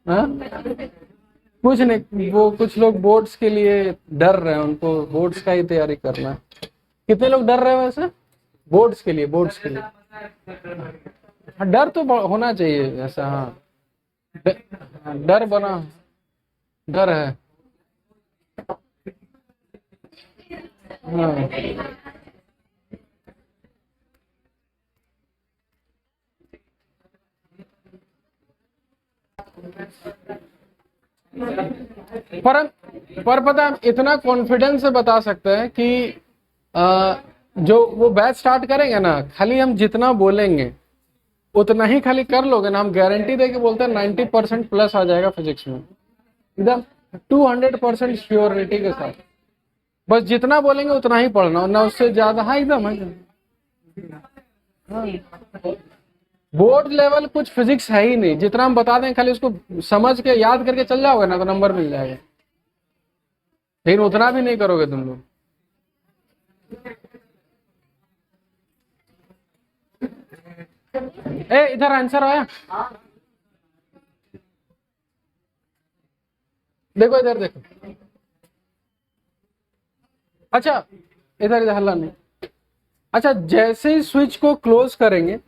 हाँ, कुछ नहीं, वो कुछ लोग बोर्ड्स के लिए डर रहे हैं, उनको बोर्ड्स का ही तैयारी करना है। कितने लोग डर रहे हैं वैसे बोर्ड्स के लिए? बोर्ड्स के लिए हाँ, डर तो होना चाहिए ऐसा। हाँ, डर बना, डर है। हाँ, पर पर पता है, हम इतना कॉन्फिडेंस से बता सकते हैं कि जो वो बैच स्टार्ट करेंगे ना, खाली हम जितना बोलेंगे उतना ही खाली कर लोगे ना, हम गारंटी दे के बोलते हैं 90% प्लस आ जाएगा फिजिक्स में, एकदम 200% श्योरिटी के साथ। बस जितना बोलेंगे उतना ही पढ़ना, और ना उससे ज्यादा। हाँ एकदम है। हाँ, बोर्ड लेवल कुछ फिजिक्स है ही नहीं, जितना हम बता दें खाली उसको समझ के याद करके चल जाओगे ना तो नंबर मिल जाएगा, लेकिन उतना भी नहीं करोगे तुम लोग। ए इधर आंसर आया, देखो इधर देखो। अच्छा, इधर इधर हल्ला नहीं। अच्छा, जैसे ही स्विच को क्लोज करेंगे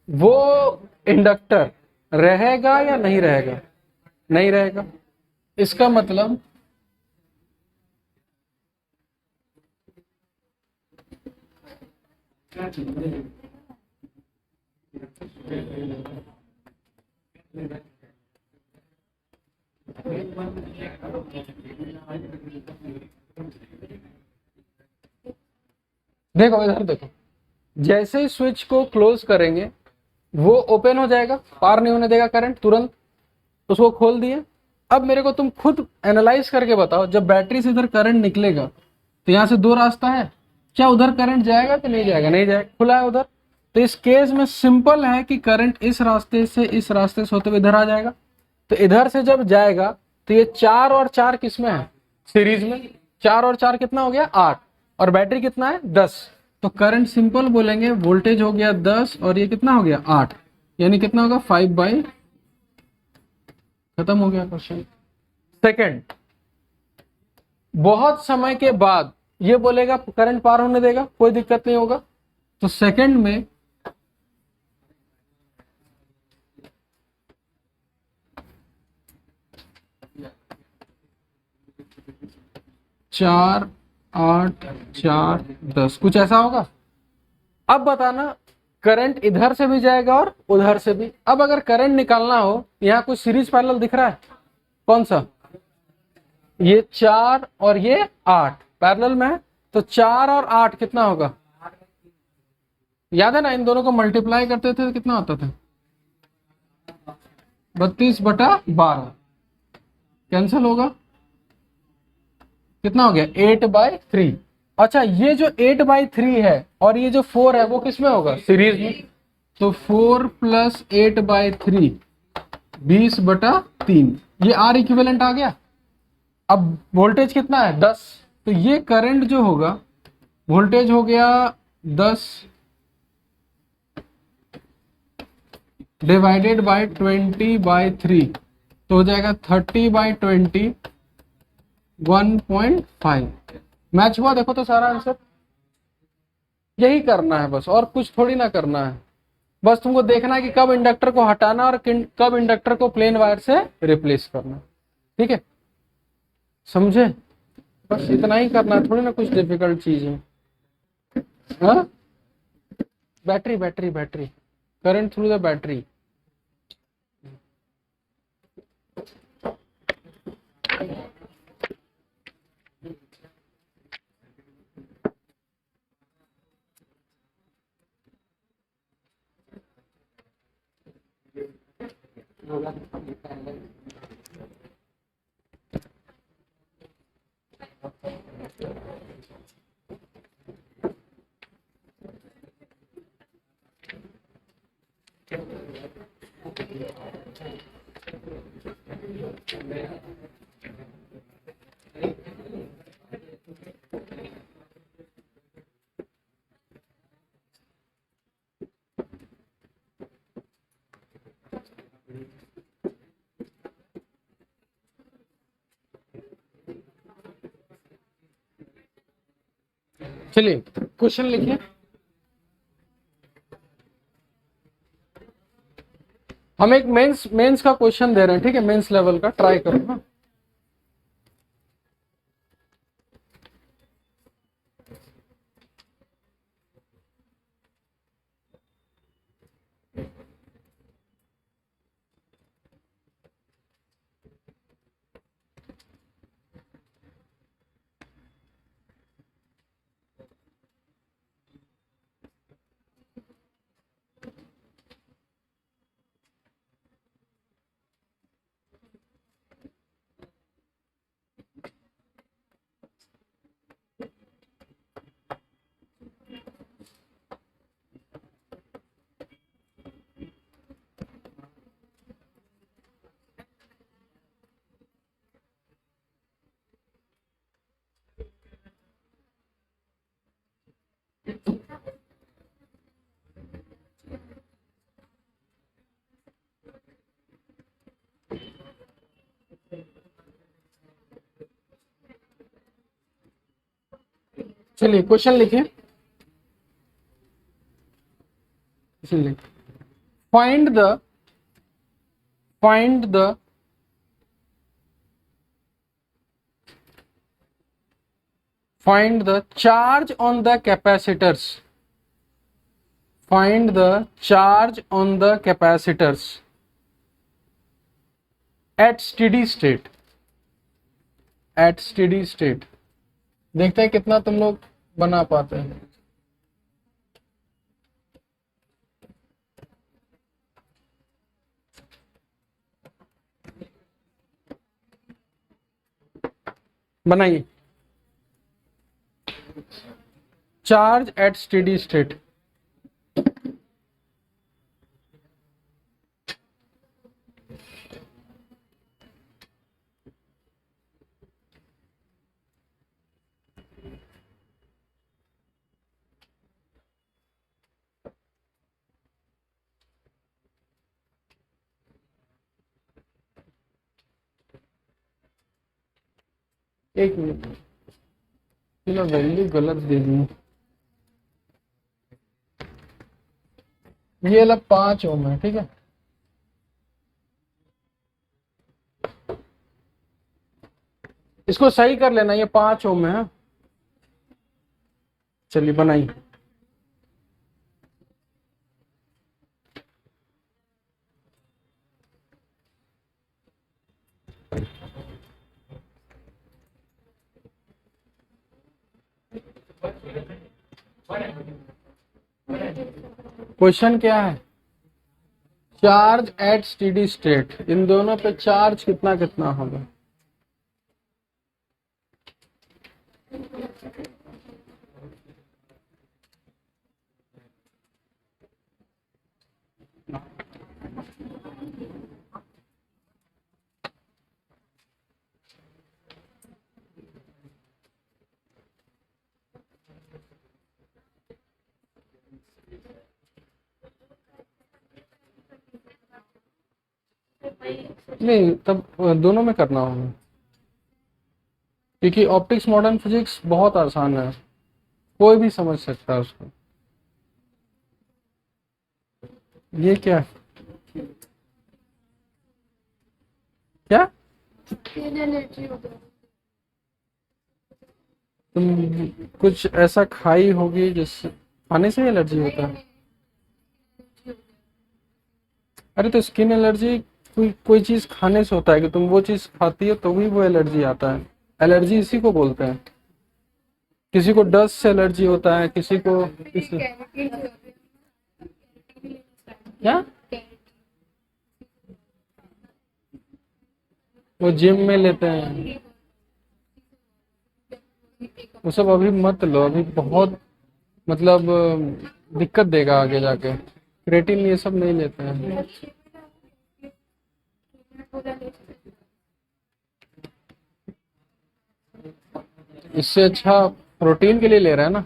वो इंडक्टर रहेगा या नहीं रहेगा? नहीं रहेगा। इसका मतलब देखो इधर देखो, जैसे ही स्विच को क्लोज करेंगे वो ओपन हो जाएगा, पार नहीं होने देगा करंट तुरंत। उसको खोल दिए। अब मेरे को तुम खुद एनालाइज करके बताओ, जब बैटरी से इधर करंट निकलेगा तो यहाँ से दो रास्ता है, क्या उधर करंट जाएगा कि नहीं जाएगा? नहीं जाएगा, खुला है उधर। तो इस केस में सिंपल है कि करंट इस रास्ते से होते हुए इधर आ जाएगा। तो इधर से जब जाएगा तो ये 4 और 4 किसमें है? सीरीज में। 4 और 4 कितना हो गया? 8। और बैटरी कितना है? 10। तो करंट सिंपल बोलेंगे, वोल्टेज हो गया 10 और ये कितना हो गया? 8। यानी कितना होगा? 5/। खत्म हो गया क्वेश्चन। सेकंड, बहुत समय के बाद ये बोलेगा करंट पार होने देगा, कोई दिक्कत नहीं होगा। तो सेकंड में चार, 8, 4, 10 कुछ ऐसा होगा। अब बताना, करंट इधर से भी जाएगा और उधर से भी। अब अगर करंट निकालना हो, यहाँ कुछ सीरीज पैरेलल दिख रहा है? कौन सा? ये 4 और ये 8 पैरेलल में है। तो 4 और 8 कितना होगा? याद है ना, इन दोनों को मल्टीप्लाई करते थे तो कितना होता था? 32/12। कैंसिल होगा, कितना हो गया? 8/3। अच्छा, ये जो 8/3 है और ये जो 4 है वो किसमें होगा? सीरीज में। तो 4 + 8/3 20/3, ये आर इक्विवेलेंट आ गया। अब वोल्टेज कितना है? 10। तो ये करंट जो होगा, वोल्टेज हो गया 10 डिवाइडेड बाय 20/3, तो हो जाएगा 30/20 1.5। मैच हुआ? देखो तो सारा आंसर। यही करना है बस, और कुछ थोड़ी ना करना है। बस तुमको देखना है कि कब इंडक्टर को हटाना और कब इंडक्टर को प्लेन वायर से रिप्लेस करना। ठीक है, समझे? बस इतना ही करना है, थोड़ी ना कुछ डिफिकल्ट चीज है। हाँ, battery battery battery, current through the battery. चलिए क्वेश्चन लिखिए। हम एक मेंस का क्वेश्चन दे रहे हैं, ठीक है, मेंस लेवल का, ट्राई करो। हाँ, चलिए क्वेश्चन लिखिए। Find the find the find the charge on the capacitors. Find the charge on the capacitors at steady state. At steady state. देखते हैं कितना तुम लोग बना पाते हैं। बनाइए। Charge at steady state. एक मिनट, वैल्यू गलत दे दी। ये वाला 5 ओम है, ठीक है। इसको सही कर लेना, ये 5 ओम है। चलिए बनाइए। क्वेश्चन क्या है? चार्ज एट स्टेडी स्टेट, इन दोनों पे चार्ज कितना कितना होगा? नहीं, तब दोनों में करना होगा, क्योंकि ऑप्टिक्स मॉडर्न फिजिक्स बहुत आसान है, कोई भी समझ सकता है उसको। ये क्या है? क्या तुम कुछ ऐसा खाई होगी जिससे खाने से एलर्जी होता है? अरे तो स्किन एलर्जी कोई चीज खाने से होता है कि तुम वो चीज खाती है तो भी वो एलर्जी आता है। एलर्जी इसी को बोलते हैं। किसी को डस्ट से एलर्जी होता है, किसी को क्या, वो जिम में लेते हैं। वो सब अभी मत लो, अभी बहुत मतलब दिक्कत देगा आगे जाके। क्रेटिन ये सब नहीं लेते हैं। इससे अच्छा प्रोटीन के लिए ले रहा है ना।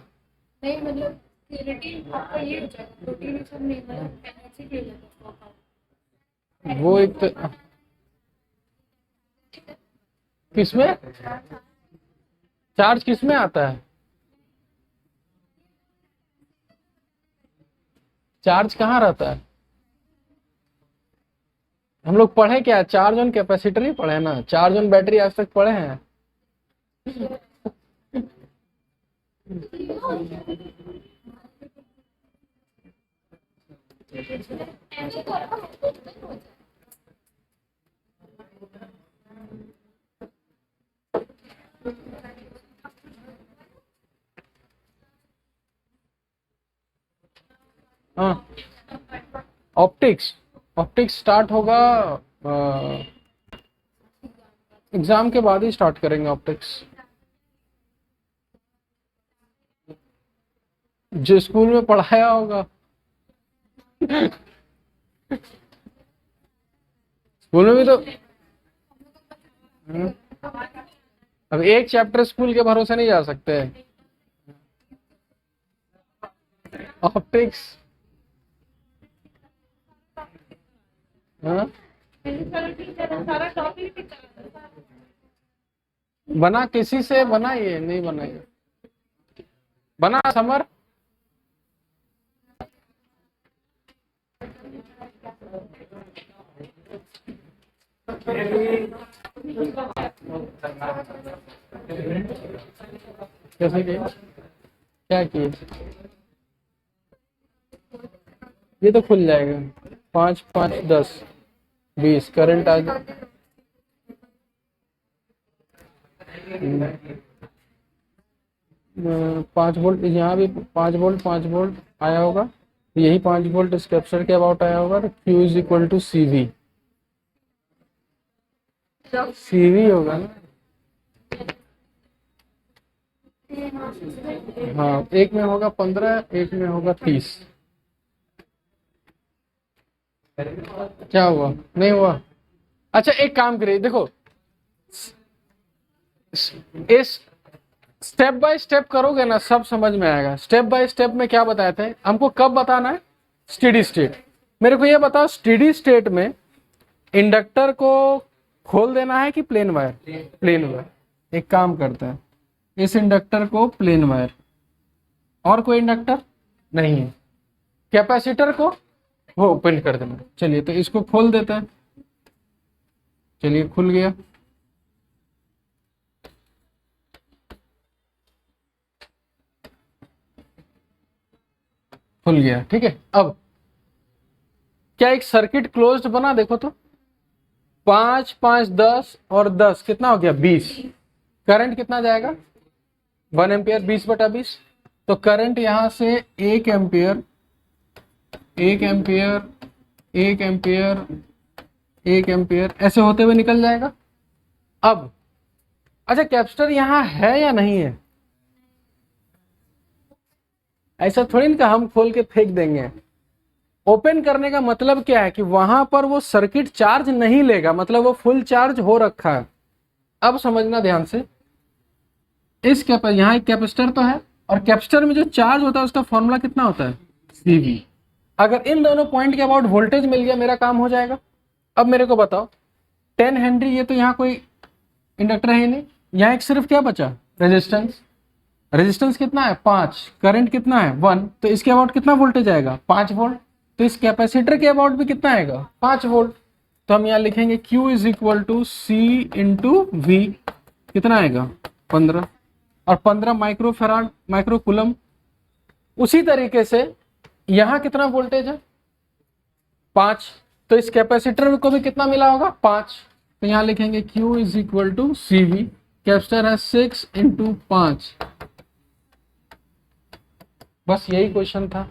नहीं मतलब केराटिन आपका ये हो जाएगा, प्रोटीन सब नहीं, मतलब एनर्जी के लिए वो एक तो, किसमें चार्ज किसमें आता है? चार्ज कहाँ रहता है? हम लोग पढ़े क्या, चार्ज ऑन कैपेसिटर ही पढ़े ना, चार्ज ऑन बैटरी आज तक पढ़े हैं? हाँ, ऑप्टिक्स, ऑप्टिक्स स्टार्ट होगा एग्जाम के बाद ही स्टार्ट करेंगे ऑप्टिक्स। जो स्कूल में पढ़ाया होगा। स्कूल में भी तो अब एक चैप्टर स्कूल के भरोसे नहीं जा सकते। ऑप्टिक्स, हाँ, बना किसी से बना, ये नहीं बनाइए, बना समर। कैसे किए, क्या किए? ये तो खुल जाएगा, 5 5 10 20 करंट आ जाए। 5 वोल्ट यहाँ भी, 5 वोल्ट आया होगा, यही 5 वोल्ट इस कैपेसिटर के अबाउट आया होगा, तो Q is equal to CV, CV होगा ना। हाँ, एक में होगा 15, एक में होगा 30। क्या हुआ, नहीं हुआ? अच्छा एक काम करिए, देखो इस स्टेप बाय स्टेप करोगे ना सब समझ में आएगा। स्टेप बाय स्टेप में क्या बताए थे हमको, कब बताना है? Steady state. मेरे को ये बताओ, स्टेडी स्टेट में इंडक्टर को खोल देना है कि प्लेन वायर? Plane wire. एक काम करते हैं, इस इंडक्टर को प्लेन वायर, और कोई इंडक्टर नहीं है, कैपेसिटर को वो ओपन कर देना। चलिए तो इसको खोल देते हैं, चलिए खुल गया। खुल गया, ठीक है। अब क्या एक सर्किट क्लोज्ड बना? देखो तो 5 5 10 और 10 कितना हो गया? 20। करंट कितना जाएगा? 1 एम्पियर, 20/20। तो करंट यहां से 1 एम्पियर 1 एम्पियर 1 एम्पियर 1 एम्पियर ऐसे होते हुए निकल जाएगा। अब अच्छा, कैपेसिटर यहां है या नहीं है? ऐसा थोड़ी ना हम खोल के फेंक देंगे। ओपन करने का मतलब क्या है कि वहां पर वो सर्किट चार्ज नहीं लेगा, मतलब वो फुल चार्ज हो रखा है। अब समझना ध्यान से, इस यहाँ एक कैपेसिटर तो है, और कैपेसिटर में जो चार्ज होता है उसका फॉर्मूला कितना होता है? CV। अगर इन दोनों पॉइंट के अबाउट वोल्टेज मिल गया, मेरा काम हो जाएगा। अब मेरे को बताओ, 10 हेनरी, ये तो यहाँ कोई इंडक्टर है नहीं, यहाँ एक सिर्फ क्या बचा? रेजिस्टेंस। रेजिस्टेंस कितना है? 5। करंट कितना है? 1। तो इसके अबाउट कितना वोल्टेज आएगा? 5 वोल्ट। तो इस कैपेसिटर के अबाउट भी कितना आएगा? 5 वोल्ट। तो हम यहाँ लिखेंगे Q is equal to C into V, कितना आएगा? 15, और 15 माइक्रोफेराड, माइक्रोकुलम। उसी तरीके से यहाँ कितना वोल्टेज है? 5। तो इस कैपेसिटर को भी कितना मिला होगा? 5। तो यहाँ लिखेंगे Q is equal to CV, capacitor है 6 इंटू 5। बस यही क्वेश्चन था,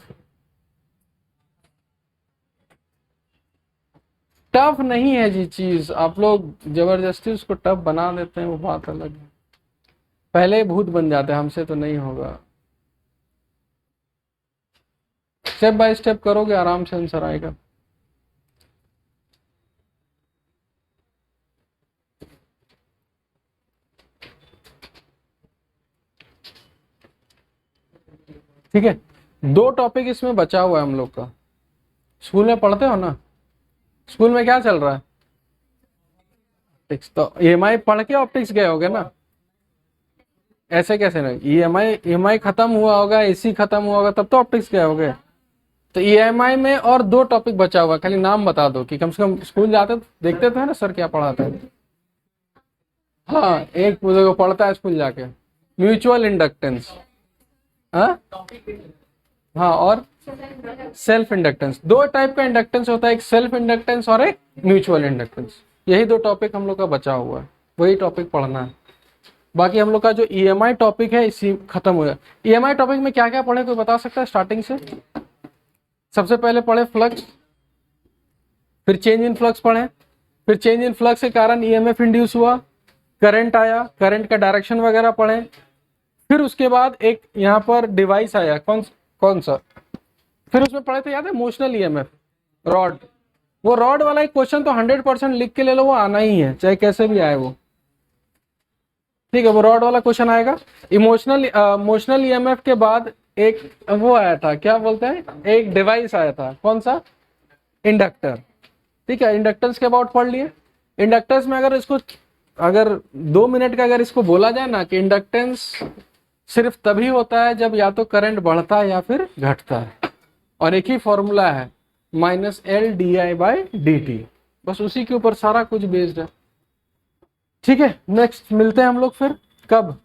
टफ नहीं है जी चीज। आप लोग जबरदस्ती उसको टफ बना देते हैं, वो बात अलग है। पहले भूत बन जाते हैं, हमसे तो नहीं होगा। स्टेप बाय स्टेप करोगे आराम से आंसर आएगा। ठीक है, 2 टॉपिक इसमें बचा हुआ है हम लोग का। स्कूल में पढ़ते हो ना, स्कूल में क्या चल रहा है? ऑप्टिक्स। तो ईएमआई पढ़ के ऑप्टिक्स गए होगे ना? ऐसे कैसे नहीं, ईएमआई खत्म हुआ होगा, एसी खत्म हुआ होगा, तब तो ऑप्टिक्स गए होगे। तो ईएमआई में और 2 टॉपिक बचा हुआ, खाली नाम बता दो कि कम से कम स्कूल जाते तो देखते थे ना सर क्या पढ़ाते हैं। हाँ, एक मुझे को पढ़ता है स्कूल जाके, म्यूचुअल इंडक्टेंस। हाँ हाँ, और सेल्फ इंडक्टेंस। 2 टाइप का इंडक्टेंस होता है, एक सेल्फ इंडक्टेंस और एक म्यूचुअल इंडक्टेंस। यही 2 टॉपिक हम लोग का बचा हुआ है, वही टॉपिक पढ़ना है। बाकी हम लोग का जो ईएमआई टॉपिक है इसी खत्म हो गया। ईएमआई टॉपिक में क्या क्या पढ़े, कोई बता सकता है स्टार्टिंग से? सबसे पहले पढ़े फ्लक्स, फिर चेंज इन फ्लक्स पढ़े, फिर चेंज इन फ्लक्स के कारण ईएमएफ इंड्यूस हुआ, करंट आया, करंट का डायरेक्शन वगैरह पढ़े। फिर उसके बाद एक यहाँ पर डिवाइस आया, कौन कौन सा, फिर उसमें पढ़े थे याद है, मोशनल ईएमएफ, रॉड। वो रॉड वाला एक क्वेश्चन तो 100% लिख के ले लो, वो आना ही है चाहे कैसे भी आए वो। ठीक है, वो रॉड वाला क्वेश्चन आएगा। इमोशनल मोशनल ईएमएफ के बाद एक वो आया था, क्या बोलते हैं, एक डिवाइस आया था, कौन सा, इंडक्टर। ठीक है, इंडक्टेंस के अबाउट पढ़ लिए। इंडक्टेंस में अगर 2 मिनट का अगर इसको बोला जाए ना कि इंडक्टेंस सिर्फ तभी होता है जब या तो करंट बढ़ता है या फिर घटता है, और एक ही फॉर्मूला है -L/di/dt, बस उसी के ऊपर सारा कुछ बेस्ड है। ठीक है, नेक्स्ट मिलते हैं हम लोग फिर, कब,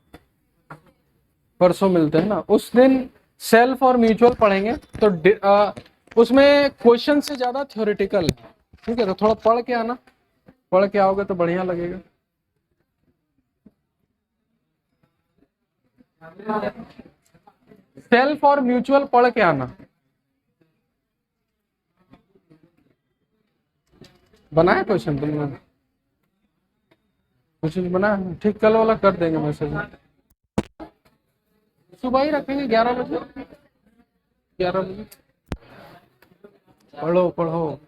परसों मिलते हैं ना, उस दिन सेल्फ और म्यूचुअल पढ़ेंगे। तो उसमें क्वेश्चन से ज्यादा थ्योरेटिकल है। ठीक है, तो थोड़ा पढ़ के आना, पढ़ के आओगे तो बढ़िया लगेगा। सेल्फ और म्यूचुअल पढ़ के आना। बनाया क्वेश्चन तुमने? क्वेश्चन बना है? ठीक, कल वाला कर देंगे मैसेज। सुबह ही रखेंगे 11 बजे, 11 बजे। पढ़ो पढ़ो।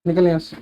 निकल यहाँ से।